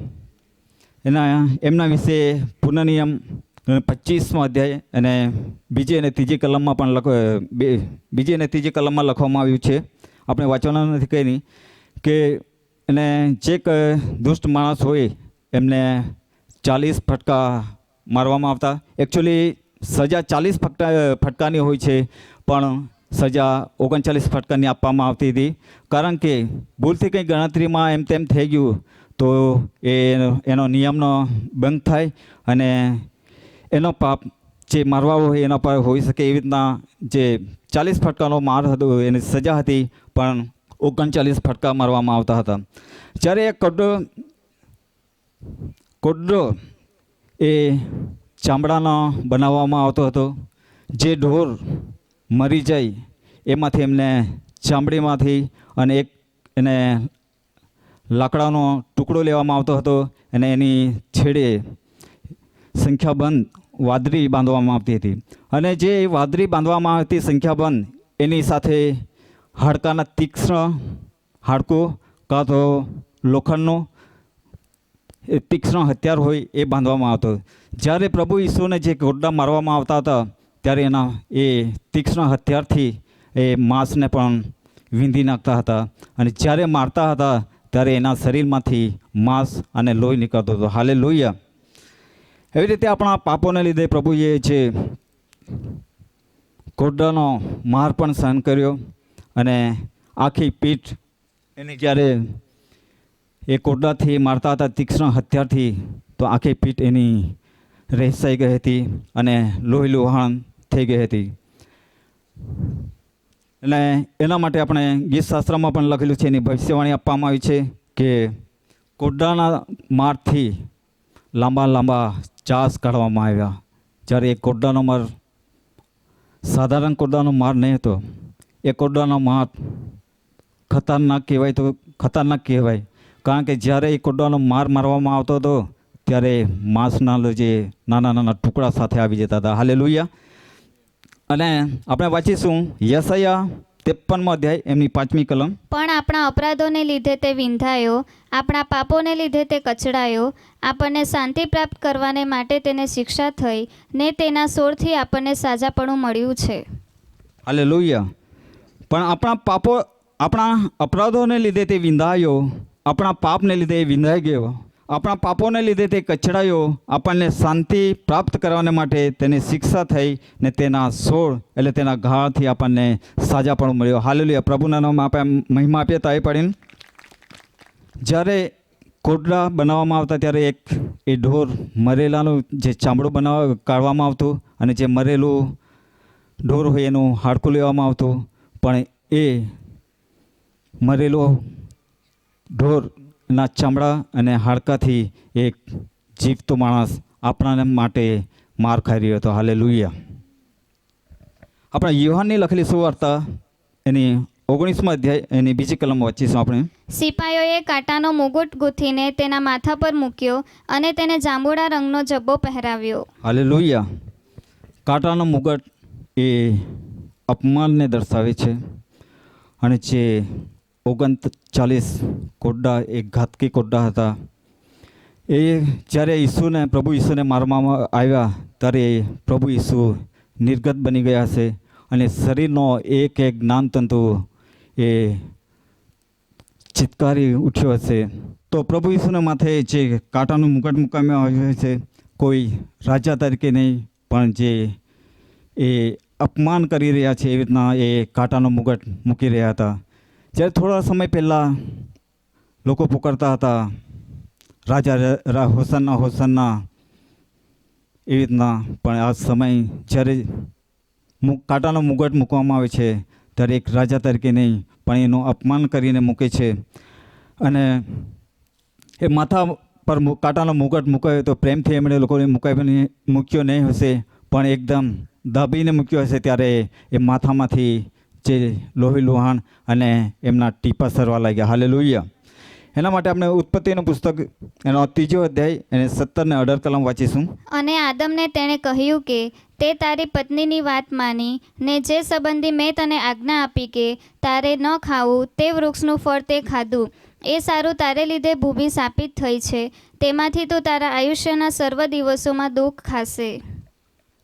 એમના વિશે પુનઃનિયમ 25મો અધ્યાય અને બીજી અને ત્રીજી કલમમાં પણ લખવામાં આવ્યું છે. આપણે વાંચવાના નથી કંઈ નહીં કે જે દુષ્ટ માણસ હોય એમને 40 ફટકા મારવામાં આવતા. એકચ્યુઅલી સજા 40 ફટકાની હોય છે, પણ સજા 39 ફટકાની આપવામાં આવતી હતી. કારણ કે ભૂલથી કંઈ ગણતરીમાં એમ તેમ થઈ ગયું તો એનો નિયમનો ભંગ થાય અને એનો પાપ જે મારવા હોય એના પર હોઈ શકે. એવી રીતના જે 40 ફટકાનો માર હતો એની સજા હતી, પણ 39 ફટકા મારવામાં આવતા હતા. જ્યારે એ કોડડો એ ચામડાનો બનાવવામાં આવતો હતો. જે ઢોર મરી જાય એમાંથી એમને ચામડીમાંથી અને એને લાકડાનો ટુકડો લેવામાં આવતો હતો અને એની છેડે સંખ્યાબંધ વાદળી બાંધવામાં આવતી હતી. અને જે વાદળી બાંધવામાં આવતી સંખ્યાબંધ, એની સાથે હાડકાના તીક્ષ્ણ હાડકું કાં તો લોખંડનું એ તીક્ષ્ણ હથિયાર હોય એ બાંધવામાં આવતો. જ્યારે પ્રભુ ઈસુને જે કોડડા મારવામાં આવતા હતા ત્યારે એના એ તીક્ષ્ણ હથિયારથી એ માંસને પણ વીંધી નાખતા હતા. અને જ્યારે મારતા હતા ત્યારે એના શરીરમાંથી માંસ અને લોહી નીકળતો હતો. હાલેલુયા. એવી રીતે આપણા પાપોને લીધે પ્રભુએ જે કોડડાનો માર પણ સહન કર્યો અને આખી પીઠ એની જ્યારે એ કોડડાથી મારતા હતા તીક્ષ્ણ હથિયારથી, તો આખી પીઠ એની રહેસાઈ ગઈ હતી અને લોહી લુહાણ થઈ ગઈ હતી. અને એના માટે આપણે ગીતશાસ્ત્રમાં પણ લખેલું છે, એની ભવિષ્યવાણી આપવામાં આવી છે કે કોડડાના મારથી લાંબા લાંબા ચાસ કાઢવામાં આવ્યા. જ્યારે એ કોડડાનો માર સાધારણ કોડડાનો માર નહીં હતો. એ કોડડાનો માર ખતરનાક કહેવાય તો ખતરનાક કહેવાય. કારણ કે જ્યારે એ કોડડાનો માર મારવામાં આવતો હતો ત્યારે માંસના જે નાના નાના ટુકડા સાથે આવી જતા હતા. હાલેલુયા. અને આપણે વાંચીશું યશાયા 53મો અધ્યાય એમની 5મી કલમ.
પણ આપણા અપરાધોને લીધે તે વિંધાયો, આપણા પાપોને લીધે તે કચડાયો. આપણને શાંતિ પ્રાપ્ત કરવાને માટે તેને શિક્ષા થઈ, ને તેના સોરથી આપણને સાજાપણું મળ્યું છે.
હાલેલુયા. પણ આપણા અપરાધોને લીધે તે વિંધાયો, આપણા પાપને લીધે એ વિંધાઈ ગયો, આપણા પાપોને લીધે તે કચડાયો. આપણને શાંતિ પ્રાપ્ત કરવાને માટે તેને શિક્ષા થઈ, ને તેના સોળ એટલે તેના ઘાથી આપણને સાજાપણું મળ્યો. હાલેલુયા. પ્રભુના નામમાં આપણે મહિમા આપીએ. તાળી પાડીને જ્યારે કોડડા બનાવવામાં આવતા ત્યારે એ ઢોર મરેલાનું જે ચામડું કાઢવામાં આવતું અને જે મરેલું ઢોર હોય એનું હાડકું લેવામાં આવતું. પણ એ મરેલો ઢોરના ચામડા અને હાડકાથી એક જીવતો માણસ આપણા માટે માર ખાઈ રહ્યો હતો. હાલેલુયા. આપણા યુહાનની લખેલી સુવાર્તા એની 19મો અધ્યાય એની 2જી કલમ વાંચીશું આપણે.
સિપાઈઓએ કાંટાનો મુગુટ ગૂંથીને તેના માથા પર મૂક્યો અને તેને જાંબુડા રંગનો જબ્બો પહેરાવ્યો.
હાલેલુયા. કાંટાનો મુગટ એ અપમાનને દર્શાવે છે. અને જે 39 કોડડા એ ઘાતકી કોડડા હતા. એ જ્યારે પ્રભુ ઈસુને મારવામાં આવ્યા ત્યારે પ્રભુ ઈસુ નિર્ગત બની ગયા હશે અને શરીરનો એક એક જ્ઞાનતંતુ એ ચિત્કારી ઉઠ્યો હશે. તો પ્રભુ ઈસુના માથે જે કાંટાનું મુગટ મૂકવામાં આવ્યું છે, કોઈ રાજા તરીકે નહીં, પણ જે એ અપમાન કરી રહ્યા છે એવી રીતના એ કાંટાનો મુગટ મૂકી રહ્યા હતા. જ્યારે થોડા સમય પહેલાં લોકો પુકારતા હતા, રાજા હોસન્ના હોસન્ના એવી રીતના, પણ આ સમય જ્યારે કાંટાનો મુગટ મૂકવામાં આવે છે ત્યારે એક રાજા તરીકે નહીં, પણ એનું અપમાન કરીને મૂકે છે. અને એ માથા પર કાંટાનો મુગટ મુકાયો તો પ્રેમથી એમણે લોકોને મૂક્યો નહીં હશે, પણ એકદમ દાબીને મૂક્યો હશે. ત્યારે એ માથામાંથી જે લોહી લુહાણ અને એમના ટીપા સરવા લાગ્યા. હાલેલુયા. એના માટે આપણે ઉત્પત્તિનું પુસ્તક એનો 3જો અધ્યાય એને 17 ને 18 કલમ વાંચીશું.
અને આદમને તેણે કહ્યું કે તે તારી પત્નીની વાત માની, ને જે સંબંધી મેં તને આજ્ઞા આપી કે તારે ન ખાવું તે વૃક્ષનું ફળ તે ખાધું. એ સારું, તારે લીધે ભૂમિ શાપિત થઈ છે, તેમાંથી તું તારા આયુષ્યના સર્વ દિવસોમાં દુઃખ ખાશે.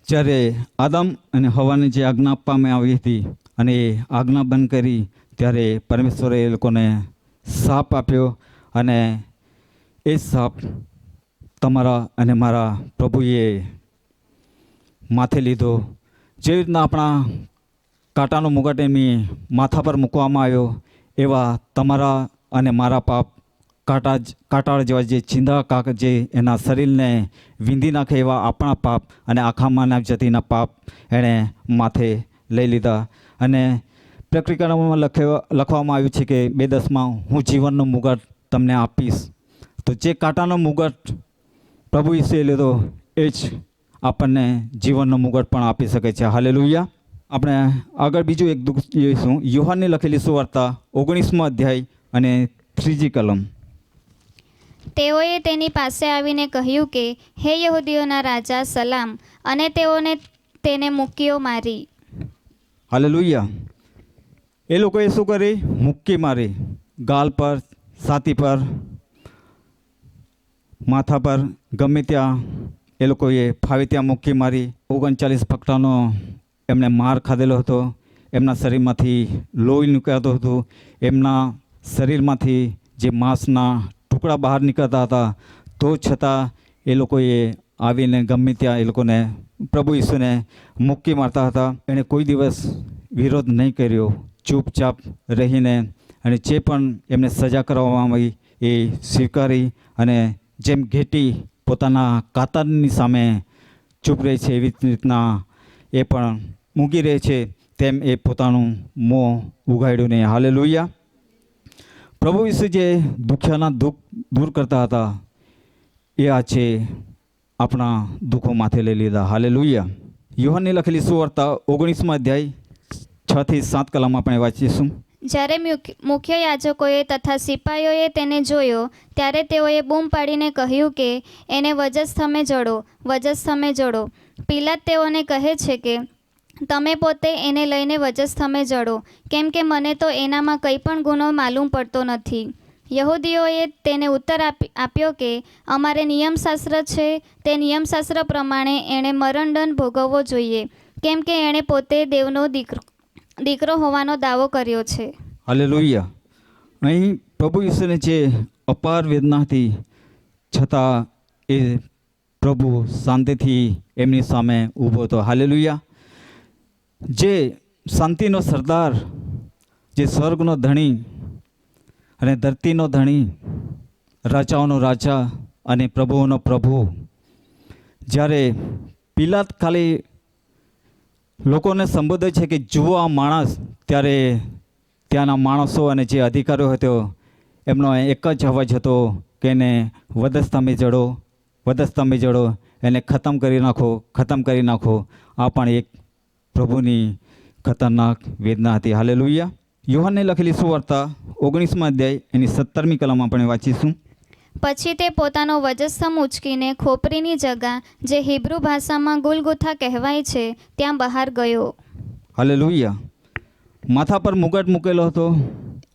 જ્યારે આદમ અને હવાને જે આજ્ઞા આપવામાં આવી હતી અને એ આજ્ઞા બંધ કરી ત્યારે પરમેશ્વરે એ લોકોને શાપ આપ્યો. અને એ શાપ તમારા અને મારા પ્રભુએ માથે લીધો. જેવી રીતના આપણા કાંટાનો મુગટ એમની માથા પર મૂકવામાં આવ્યો, એવા તમારા અને મારા પાપ કાંટા જેવા જે ચીંદા કાક જે એના શરીરને વીંધી નાખે એવા આપણા પાપ અને આખા માનવ જાતિના પાપ એણે માથે લઈ લીધા. અને પ્રકટીકરણમાં લખવામાં આવ્યું છે કે 2:10 હું જીવનનો મુગટ તમને આપીશ. તો જે કાંટાનો મુગટ પ્રભુ ઈસુએ લીધો એ જ આપણને જીવનનો મુગટ પણ આપી શકે છે. હાલેલુયા. આપણે આગળ બીજું એક દુઃખ જોઈશું. યુહાનની લખેલી સુવાર્તા 19મો અધ્યાય અને 3જી કલમ.
તેઓએ તેની પાસે આવીને કહ્યું કે, હે યહૂદીઓના રાજા, સલામ. અને તેઓને તેને મુક્કીઓ મારી.
હાલેલુયા. એ લોકોએ શું કરી? મુક્કી મારી. ગાલ પર, છાતી પર, માથા પર, ગમે ત્યાં એ લોકોએ ફાવી ત્યાં મુક્કી મારી. 39 ફકટાનો એમણે માર ખાધેલો હતો. એમના શરીરમાંથી લોહી નીકળતું હતું. એમના શરીરમાંથી જે માંસના ટુકડા બહાર નીકળતા હતા, તો છતાં એ લોકોએ આવીને ગમે ત્યાં એ લોકોને પ્રભુ ઈસુને મુક્કી મારતા હતા. એણે કોઈ દિવસ વિરોધ નહીં કર્યો. ચૂપચાપ રહીને અને જે પણ એમને સજા કરવામાં આવી એ સ્વીકારી, અને જેમ ઘેટી પોતાના કાતરની સામે ચૂપ રહે છે એવી રીતના એ પણ મૂકી રહે છે, તેમ એ પોતાનું મોં ઉગાડ્યું નહીં. હાલેલુયા. પ્રભુ ઈસુ જે દુખ્યાના દુઃખ દૂર કરતા હતા એ આજે આપણા દુઃખો માથે લઈ લીધા. હાલેલુયા. યુહાનની લખેલી સુવાર્તા 19મો અધ્યાય 6 થી 7 કલમ આપણે વાંચીશું.
જ્યારે મુખ્ય યાજકોએ તથા સિપાઈઓએ તેને જોયો, ત્યારે તેઓએ બૂમ પાડીને કહ્યું કે, એને વજસ્થમે જડો, વજસ્થમે જડો. પિલાત તેઓને કહે છે કે, તમે પોતે એને લઈને વજસ્થમે જડો, કેમ કે મને તો એનામાં કંઈ પણ ગુનો માલુમ પડતો નથી. યહૂદીઓએ તેને ઉત્તર આપ્યો કે, અમારે નિયમશાસ્ત્ર છે, તે નિયમશાસ્ત્ર પ્રમાણે એણે મરણદંડ ભોગવવો જોઈએ, કેમ કે એણે પોતે દેવનો દીકરો હોવાનો દાવો કર્યો છે.
હાલેલુયા. અહીં પ્રભુ ઈસુને જે અપાર વેદના હતી, છતાં એ પ્રભુ શાંતિથી એમની સામે ઊભો હતો. હાલેલુયા. જે શાંતિનો સરદાર, જે સ્વર્ગનો ધણી અને ધરતીનો ધણી, રાજાઓનો રાજા અને પ્રભુઓનો પ્રભુ, જ્યારે પિલાત ખાલી લોકોને સંબોધે છે કે જુઓ આ માણસ, ત્યારે ત્યાંના માણસો અને જે અધિકારીઓ હતો એમનો એક જ અવાજ હતો કે એને વધસ્તંભે જડો, વધસ્તંભે જડો, એને ખતમ કરી નાખો, ખતમ કરી નાખો. આ પણ એક પ્રભુની ખતરનાક વેદના હતી. હાલેલુયા. યુહાનને લખેલી સુવાર્તા 19મો અધ્યાય એની 17મી કલમ આપણે વાંચીશું.
પછી તે પોતાનો વજસ્તંભ ઉંચકીને ખોપરીની જગા, જે હિબ્રુ ભાષામાં ગુલગુથા કહેવાય છે, ત્યાં બહાર ગયો.
હાલેલુયા. માથા પર મુગટ મૂકેલો હતો.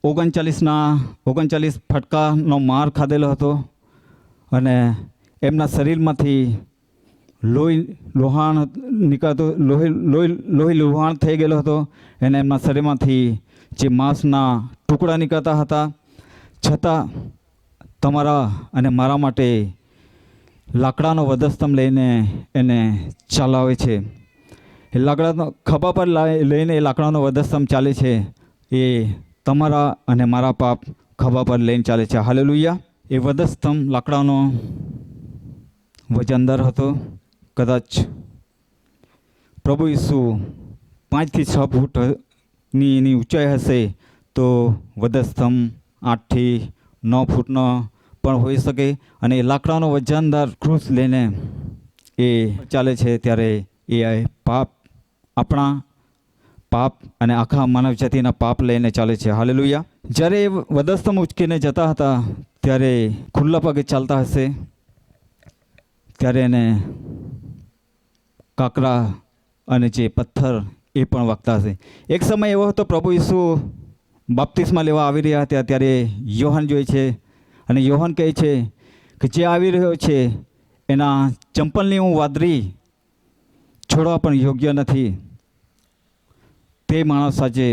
39 ફટકાનો માર ખાધેલો હતો. અને એમના શરીરમાંથી લોહાણ નીકળતું, લોહી લુહાણ થઈ ગયેલો હતો. અને એમના શરીરમાંથી જે માંસના ટુકડા નીકળતા હતા. છતાં તમારા અને મારા માટે લાકડાનો વધસ્તંભ લઈને એને ચલાવે છે. એ લાકડાનો ખભા પર લઈને એ લાકડાનો વધસ્તંભ ચાલે છે. એ તમારા અને મારા પાપ ખભા પર લઈને ચાલે છે. હાલેલુયા. એ વધસ્તંભ લાકડાનો વજનદાર હતો. કદાચ પ્રભુ ઈસુ 5 થી 6 ફૂટની એની ઊંચાઈ હશે, તો વધસ્તંભ 8 થી 9 ફૂટનો પણ હોઈ શકે. અને એ લાકડાનો વજનદાર ક્રૂસ લઈને એ ચાલે છે, ત્યારે એ પાપ, આપણા પાપ અને આખા માનવ જાતિના પાપ લઈને ચાલે છે. હાલેલુયા. જ્યારે એ વધસ્તંભ ઉચકીને જતા હતા, ત્યારે ખુલ્લા પગે ચાલતા હશે, ત્યારે એને કાંકરા અને જે પથ્થર એ પણ વાગતા હશે. એક સમય એવો હતો, પ્રભુ ઈસુ બાપ્તિસ્મા લેવા આવી રહ્યા હતા, ત્યારે યોહાન જોઈએ છે અને યોહાન કહે છે કે જે આવી રહ્યો છે એના ચંપલની હું વાદળી છોડવા પણ યોગ્ય નથી. તે માણસ આજે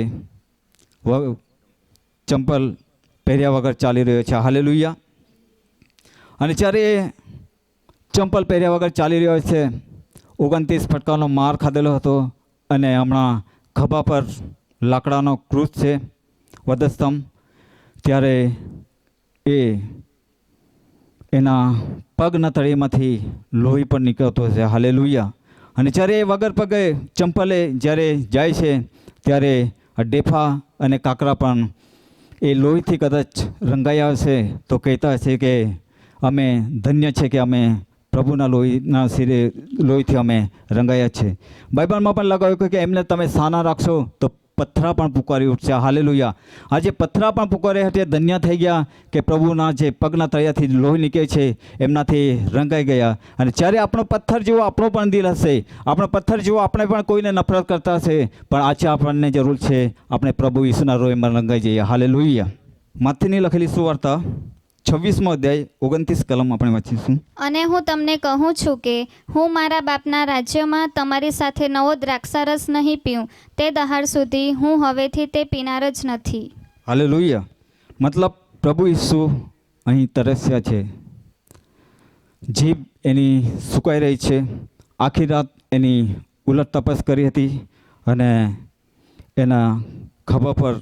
ચંપલ પહેર્યા વગર ચાલી રહ્યો છે. હાલેલુયા. અને જ્યારે ચંપલ પહેર્યા વગર ચાલી રહ્યો છે. 29 ફટકાનો માર ખાધેલો હતો અને હમણાં ખભા પર લાકડાનો ક્રૂસ છે, વધસ્તંભ. ત્યારે એના પગના તળિયામાંથી લોહી પણ નીકળતો છે. હાલેલુયા. અને જ્યારે એ વગર પગે ચંપલે જ્યારે જાય છે ત્યારે ડેફા અને કાકરા પણ એ લોહીથી કદાચ રંગાયા હશે તો કહેતા હશે કે અમે ધન્ય છે કે અમે પ્રભુના લોહીના શિરે લોહીથી અમે રંગાયા છે. બાઇબલમાં પણ લગાવ્યું કે એમને તમે સાના રાખશો તો પથ્થરા પણ પુકારી ઉઠશે. હાલેલુયા. આજે પથ્થરા પણ પુકારે હટે ધન્ય થઈ ગયા કે પ્રભુના જે પગના તળિયાથી લોહી નીકળે છે એમનાથી રંગાઈ ગયા. અને જ્યારે આપણો પથ્થર જેવો આપણો પણ દિલ હશે, આપણો પથ્થર જેવો આપણે પણ કોઈને નફરત કરતા હશે, પણ આજે આપણને જરૂર છે આપણે પ્રભુ ઈસુના રોયમાં રંગાઈ જઈએ. હાલેલુયા. માથીની લખેલી સુવાર્તા 26મો અધ્યાય 29 કલમ આપણે વાંચીશું.
અને હું તમને કહું છું કે હું મારા બાપના રાજ્યમાં તમારી સાથે નવો દ્રાક્ષારસ નહીં પીઉં તે દહાડ સુધી હું હવેથી તે પીનાર જ નથી.
હાલેલુયા. મતલબ પ્રભુ ઈસુ અહીં તરસ્યા છે. જીભ એની સુકાઈ રહી છે. આખી રાત એની ઉલટ તપાસ કરી હતી અને એના ખભા પર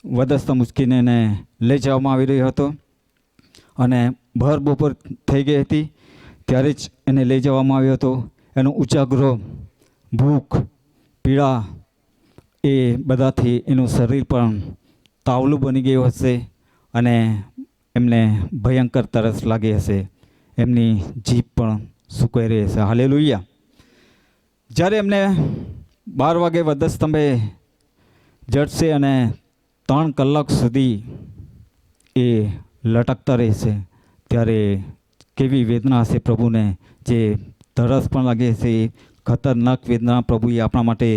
વધસ્તંભ ઉચકીને એને લઈ જવામાં આવી રહ્યો હતો. અને ભર બપોર થઈ ગઈ હતી ત્યારે જ એને લઈ જવામાં આવ્યો હતો. એનો ઉજાગરો, ભૂખ, પીડા એ બધાથી એનું શરીર પણ તાવલું બની ગયું હશે અને એમને ભયંકર તરસ લાગી હશે. એમની જીભ પણ સુકાઈ રહી હશે. હાલેલુયા. જ્યારે એમને 12 વાગે વધસ્તંભે જડશે અને 3 કલાક સુધી એ લટકતા રહેશે ત્યારે કેવી વેદના હશે પ્રભુને. જે તરસ પણ લાગે છે એ ખતરનાક વેદના પ્રભુએ આપણા માટે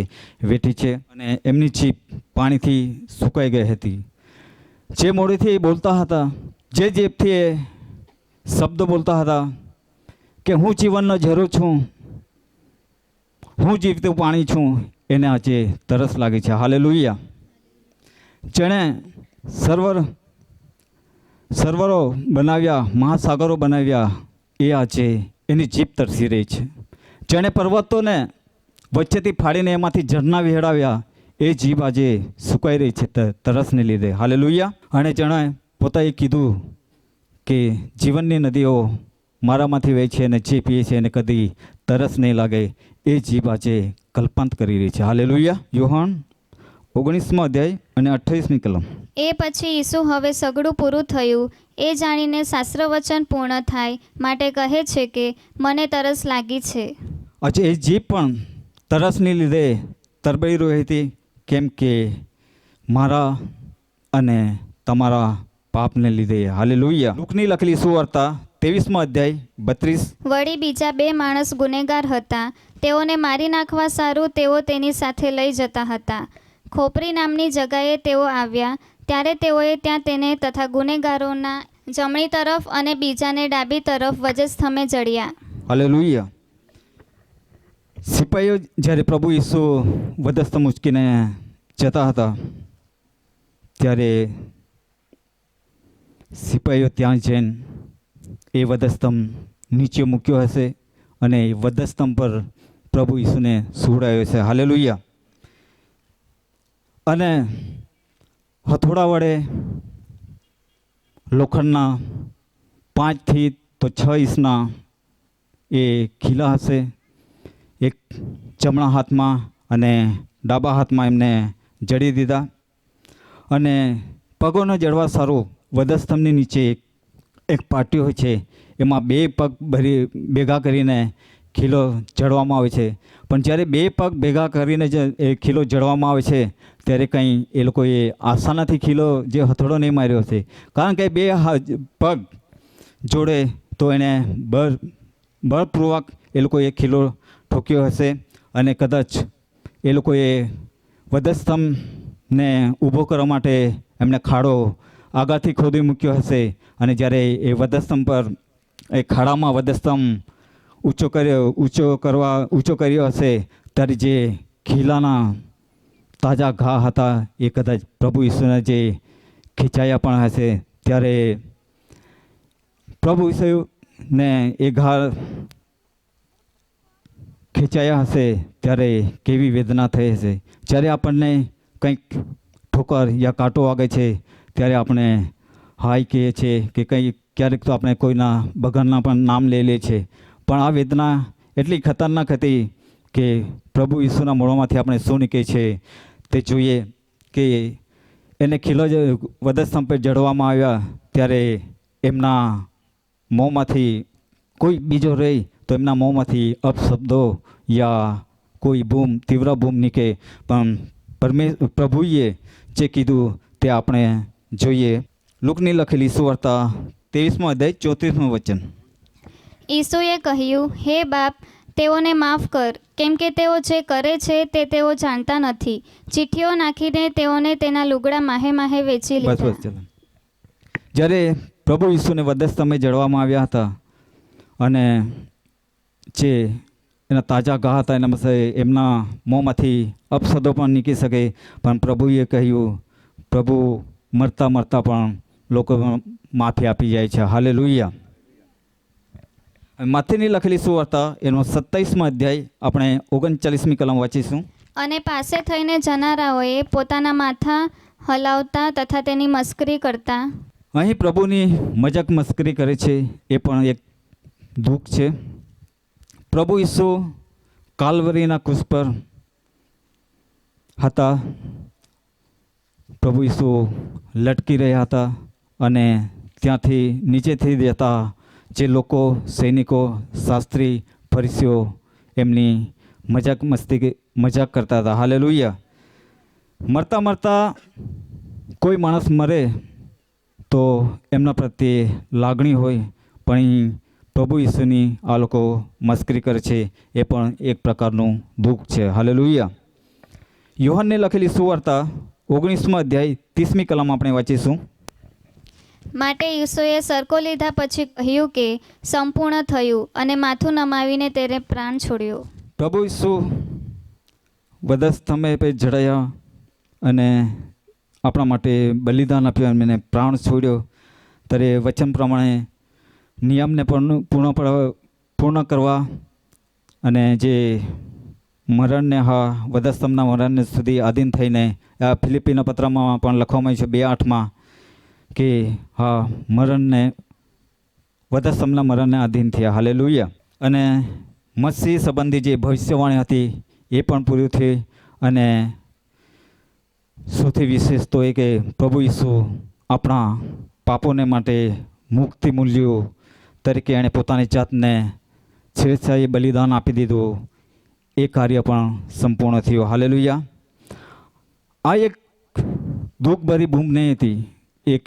વેઠી છે. અને એમની જીભ પાણીથી સુકાઈ ગઈ હતી. જે મોઢેથી એ બોલતા હતા, જે જીભથી એ શબ્દો બોલતા હતા કે હું જીવનનો ઝરો છું, હું જીવતું પાણી છું, એને આજે તરસ લાગી છે. હાલેલુયા. જેણે સર્વરો બનાવ્યા, મહાસાગરો બનાવ્યા, એ આજે એની જીભ તરસી રહી છે. જેણે પર્વતોને વચ્ચેથી ફાડીને એમાંથી ઝરણા વહેડાવ્યા, એ જીભ આજે સુકાઈ રહી છે તરસને લીધે. હાલેલુયા. અને જેણે પોતાએ કીધું કે જીવનની નદીઓ મારામાંથી વહે છે અને જે પીએ છે એને કદી તરસ નહીં લાગે, એ જીભ આજે કલ્પાંત કરી રહી છે. હાલેલુયા. યોહાન 19મો અધ્યાય અને 28મી કલમ.
એ પછી ઈસુ હવે સગડું પૂરું થયું એ જાણીને શાસ્ત્રવચન પૂર્ણ થાય માટે કહે છે કે મને તરસ લાગી છે.
આજે એ જીભ પણ તરસને લીધે તરબડી રહી હતી, કેમ કે મારા અને તમારા પાપને લીધે. હાલેલુયા. લૂકની લખેલી સુવાર્તા 23મો અધ્યાય 32.
વળી બીજા 2 માણસ ગુનેગાર હતા, તેઓને મારી નાખવા સારું તેઓ તેની સાથે લઈ જતા હતા. ખોપરી નામની જગાએ તેઓ આવ્યા ત્યારે તેઓએ ત્યાં તેને તથા ગુનેગારોના જમણી તરફ અને બીજાને ડાબી તરફ વજસ્થમે જડ્યા.
હાલેલુયા. સિપાહીઓ જ્યારે પ્રભુ ઈસુ વધસ્તંભ ઉચકીને જતા હતા ત્યારે સિપાહીઓ ત્યાં જઈને એ વધસ્તંભ નીચે મૂક્યો હશે અને એ વધસ્તંભ પર પ્રભુ ઈસુને સુવડાવ્યો છે. હાલેલુયા. અને હથોડા વડે લોખંડના 5 થી તો 6 ઇંચના એ ખીલા હશે, એક જમણા હાથમાં અને ડાબા હાથમાં એમને જડી દીધા. અને પગોને જડવા સારું વધસ્તંભની નીચે એક પાટિયો હોય છે, એમાં 2 પગ ભેગા કરીને ખીલો જડવામાં આવે છે. પણ જ્યારે 2 પગ ભેગા કરીને એ ખીલો જડવામાં આવે છે ત્યારે કંઈ એ લોકોએ આસાનાથી ખીલો જે હથોડો નહીં માર્યો છે, કારણ કે 2 પગ જોડે તો એને બળપૂર્વક એ લોકોએ ખીલો ઠોક્યો હશે અને કદાચ એ લોકોએ વધસ્તંભને ઊભો કરવા માટે એમને ખાડો આગળથી ખોદી મૂક્યો હશે. અને જ્યારે એ વધસ્તંભ પર એ ખાડામાં વધસ્તંભ ઊંચો કર્યો હશે ત્યારે જે ખીલાના તાજા ઘા હતા એ કદાચ પ્રભુ ઈસુના જે ખેંચાયા પણ હશે. ત્યારે પ્રભુ ઈસુ ને એ ઘા ખેંચાયા હશે ત્યારે કેવી વેદના થઈ હશે. જ્યારે આપણને કંઈક ઠોકર યા કાંટો વાગે છે ત્યારે આપણે હાય કહીએ છીએ કે કંઈ ક્યારેક તો આપણે કોઈના ભગવાનના પણ નામ લઈ લે છે. પણ આ વેદના એટલી ખતરનાક હતી કે પ્રભુ ઈસુના મોઢામાંથી આપણે શું નીકળે છે તે જોઈએ કે એને ખીલો જ વધસ્તંભ પર જડવામાં આવ્યા ત્યારે એમના મોંમાંથી કોઈ બીજો રહે તો એમના મોંમાંથી અપશબ્દો યા કોઈ બૂમ તીવ્ર બૂમ નીકળે. પણ પ્રભુએ જે કીધું તે આપણે જોઈએ. લુકની લખેલી સુવાર્તા 23મો અધ્યાય 34મું વચન.
ઈસુએ કહ્યું, હે બાપ, તેઓને માફ કર, કેમ કે તેઓ જે કરે છે તે તેઓ જાણતા નથી. ચીઠીઓ નાખીને તેઓને તેના લુગડા માહે માહે વેચી લીધા.
ચલો. જ્યારે પ્રભુ ઈસુને વધસ્તંભે જડવામાં આવ્યા હતા અને જે એના તાજા ઘા હતા એના પાસે એમના મોંમાંથી અપશબ્દો પણ નીકળી શકે, પણ પ્રભુએ કહ્યું, પ્રભુ મરતા મરતા પણ લોકો માફી આપી જાય છે. હાલેલુયા. માથેની લખેલી સુવાર્તા એનો 27મો અધ્યાય આપણે 39મી કલમ વાંચીશું.
અને પાસે થઈને જનારાઓએ પોતાના માથા હલાવતા તથા તેની મસ્કરી કરતા.
અહીં પ્રભુની મજાક મસ્કરી કરે છે એ પણ એક દુઃખ છે. પ્રભુ ઈસુ કાલ્વરીના ક્રુસ પર હતા. પ્રભુ ઈસુ લટકી રહ્યા હતા અને ત્યાંથી નીચેથી જતા જે લોકો સૈનિકો શાસ્ત્રી ફરીસીઓ એમની મજાક કરતા હતા. હાલેલુયા. મરતા મરતા કોઈ માણસ મરે તો એમના પ્રત્યે લાગણી હોય, પણ અહીં પ્રભુ ઈસુની આ લોકો મસ્કરી કરે છે એ પણ એક પ્રકારનું દુઃખ છે. હાલેલુયા. યોહાનને લખેલી સુવાર્તા 19મો અધ્યાય 30મી કલમ આપણે વાંચીશું.
માટે ઈસુએ સરકો લીધા પછી કહ્યું કે સંપૂર્ણ થયું, અને માથું નમાવીને તેને પ્રાણ છોડ્યો.
પ્રભુ ઈસુ વધસ્તંભે પર જડાયા અને આપણા માટે બલિદાન આપ્યું અને પ્રાણ છોડ્યો. ત્યારે વચન પ્રમાણે નિયમને પૂર્ણ કરવા અને જે મરણને વધસ્તંભના મરણને સુધી આધીન થઈને આ ફિલિપીના પત્રમાં પણ લખવામાં આવ્યું છે 2:8 કે મરણને વધસ્તંભના મરણને આધીન થયા. હાલેલુયા. અને મસીહ સંબંધી જે ભવિષ્યવાણી હતી એ પણ પૂરી થઈ. અને સૌથી વિશેષ તો એ કે પ્રભુ ઈસુ આપણા પાપોને માટે મુક્તિ મૂલ્યો તરીકે એણે પોતાની જાતને સ્વેચ્છાએ બલિદાન આપી દીધું. એ કાર્ય પણ સંપૂર્ણ થયું. હાલેલુયા. આ એક દુઃખભરી બૂમ નહીં હતી, એક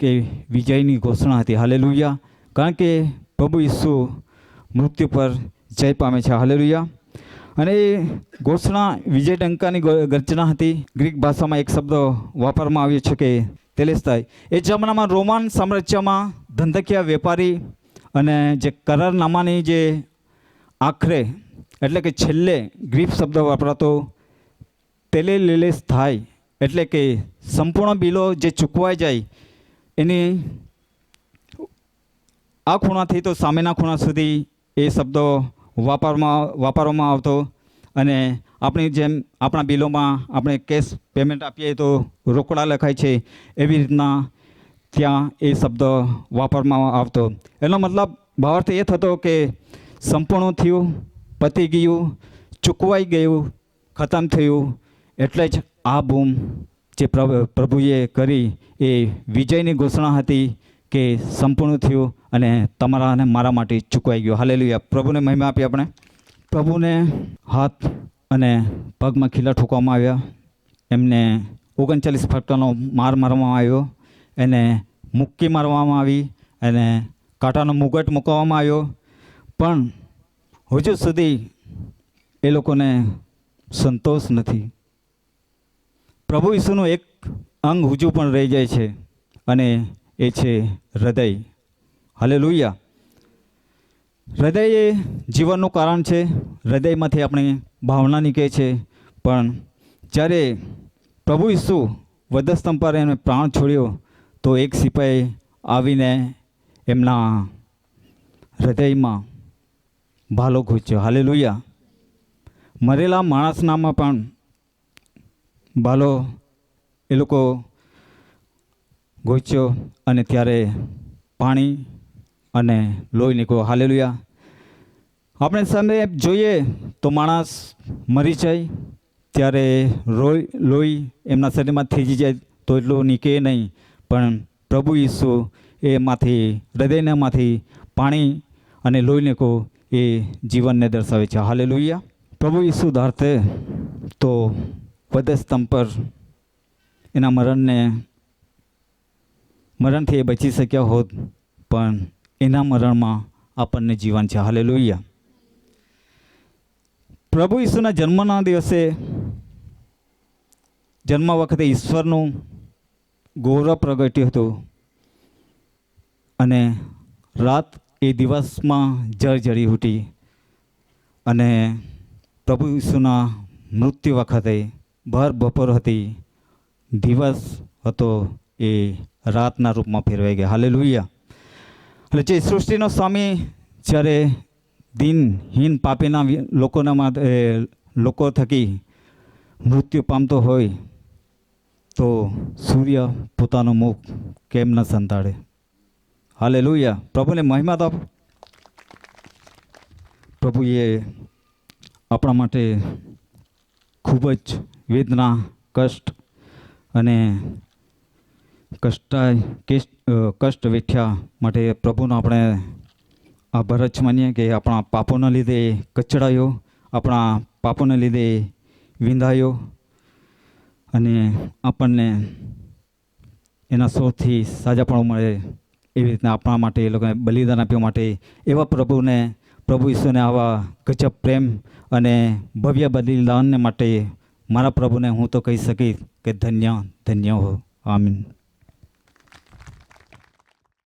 વિજયની ઘોષણા હતી. હાલેલુયા. કારણ કે પ્રભુ ઈસુ મૃત્યુ પર જય પામે છે. હાલેલુયા. અને એ ઘોષણા વિજય ડંકાની ગર્જના હતી. ગ્રીક ભાષામાં એક શબ્દ વાપરવામાં આવ્યો છે કે તેલેસ્તાઈ. એ જમાનામાં રોમન સામ્રાજ્યમાં ધંધકીય વેપારી અને જે કરારનામાની જે આખરે એટલે કે છેલ્લે ગ્રીક શબ્દ વાપરાતો તેલેલેસ થાય, એટલે કે સંપૂર્ણ બિલો જે ચૂકવાઈ જાય એની આ ખૂણાથી તો સામેના ખૂણા સુધી એ શબ્દો વાપરવામાં આવતો. અને આપણી જેમ આપણા બિલોમાં આપણે કેશ પેમેન્ટ આપીએ તો રોકડા લખાય છે, એવી રીતના ત્યાં એ શબ્દ વાપરવામાં આવતો. એનો મતલબ ભાવાર્થ એ થતો કે સંપૂર્ણ થયું, પતી ગયું, ચૂકવાઈ ગયું, ખતમ થયું. એટલે જ આ બૂમ જે પ્રભુએ કરી એ વિજયની ઘોષણા હતી કે સંપૂર્ણ થયું અને તમારા અને મારા માટે ચૂકવાઈ ગયું. હાલેલુયા. પ્રભુને મહિમા આપી. આપણે પ્રભુને હાથ અને પગમાં ખીલા ઠોકવામાં આવ્યા. એમને 39 ફટકાનો માર મારવામાં આવ્યો. એને મુક્કી મારવામાં આવી અને કાંટાનો મુગટ મૂકવામાં આવ્યો. પણ હજુ સુધી એ લોકોને સંતોષ નથી. પ્રભુ ઈસુનું એક અંગ હજુ પણ રહી જાય છે અને એ છે હૃદય. હાલેલુયા. હૃદય એ જીવનનું કારણ છે. હૃદયમાંથી આપણી ભાવના નીકળે છે. પણ જ્યારે પ્રભુ ઈસુ વધસ્તંભ પર એને પ્રાણ છોડ્યો તો એક સિપાઈ આવીને એમના હૃદયમાં ભાલો ઘૂંચ્યો. હાલેલુયા. મરેલા માણસનામાં પણ ભાલો એ લોકો ઘૂંચ્યો અને ત્યારે પાણી અને લોહી નીકળ્યો. હાલેલુયા. આપણે સામે જોઈએ તો માણસ મરી જાય ત્યારે લોહી એમના શરીરમાં થીજી જાય તો એટલું નીકળે નહીં, પણ પ્રભુ ઈસુ એમાંથી હૃદયનામાંથી પાણી અને લોહી નીકળ્યું એ જીવનને દર્શાવે છે. હાલેલુયા. પ્રભુ ઈસુ ધારતે તો વધસ્તંભ પર એના મરણથી એ બચી શક્યા હોત, પણ એના મરણમાં આપણને જીવન છે. હાલેલુયા. પ્રભુ ઈસુના જન્મના દિવસે જન્મ વખતે ઈશ્વરનું ગૌરવ પ્રગટ્યું હતું અને રાત એ દિવસમાં જળજળી ઉઠી અને પ્રભુ ઈસુના મૃત્યુ વખતે ભર બપોર હતી, દિવસ હતો એ રાતના રૂપમાં ફેરવાઈ ગયા. હાલેલુયા. એટલે જે સૃષ્ટિનો સ્વામી જ્યારે દિનહીન પાપીના લોકો થકી મૃત્યુ પામતો હોય તો સૂર્ય પોતાનું મુખ કેમ ન સંતાડે? હાલેલુયા. પ્રભુને મહિમા તો પ્રભુએ આપણા માટે ખૂબ જ વેદના, કષ્ટ અને કષ્ટ વેઠ્યા માટે પ્રભુનો આપણે આભાર જ માનીએ કે આપણા પાપોના લીધે કચડાયો, આપણા પાપોના લીધે વિંધાયો અને આપણને એના સૌથી સાજાપણું મળે એવી રીતના આપણા માટે એ લોકોને બલિદાન આપ્યા માટે એવા પ્રભુ ઈસુને આવા ગજબ પ્રેમ અને ભવ્ય બલિદાનને માટે મારા પ્રભુને હું તો કહી શકીશ કે ધન્ય ધન્ય હો. આમીન.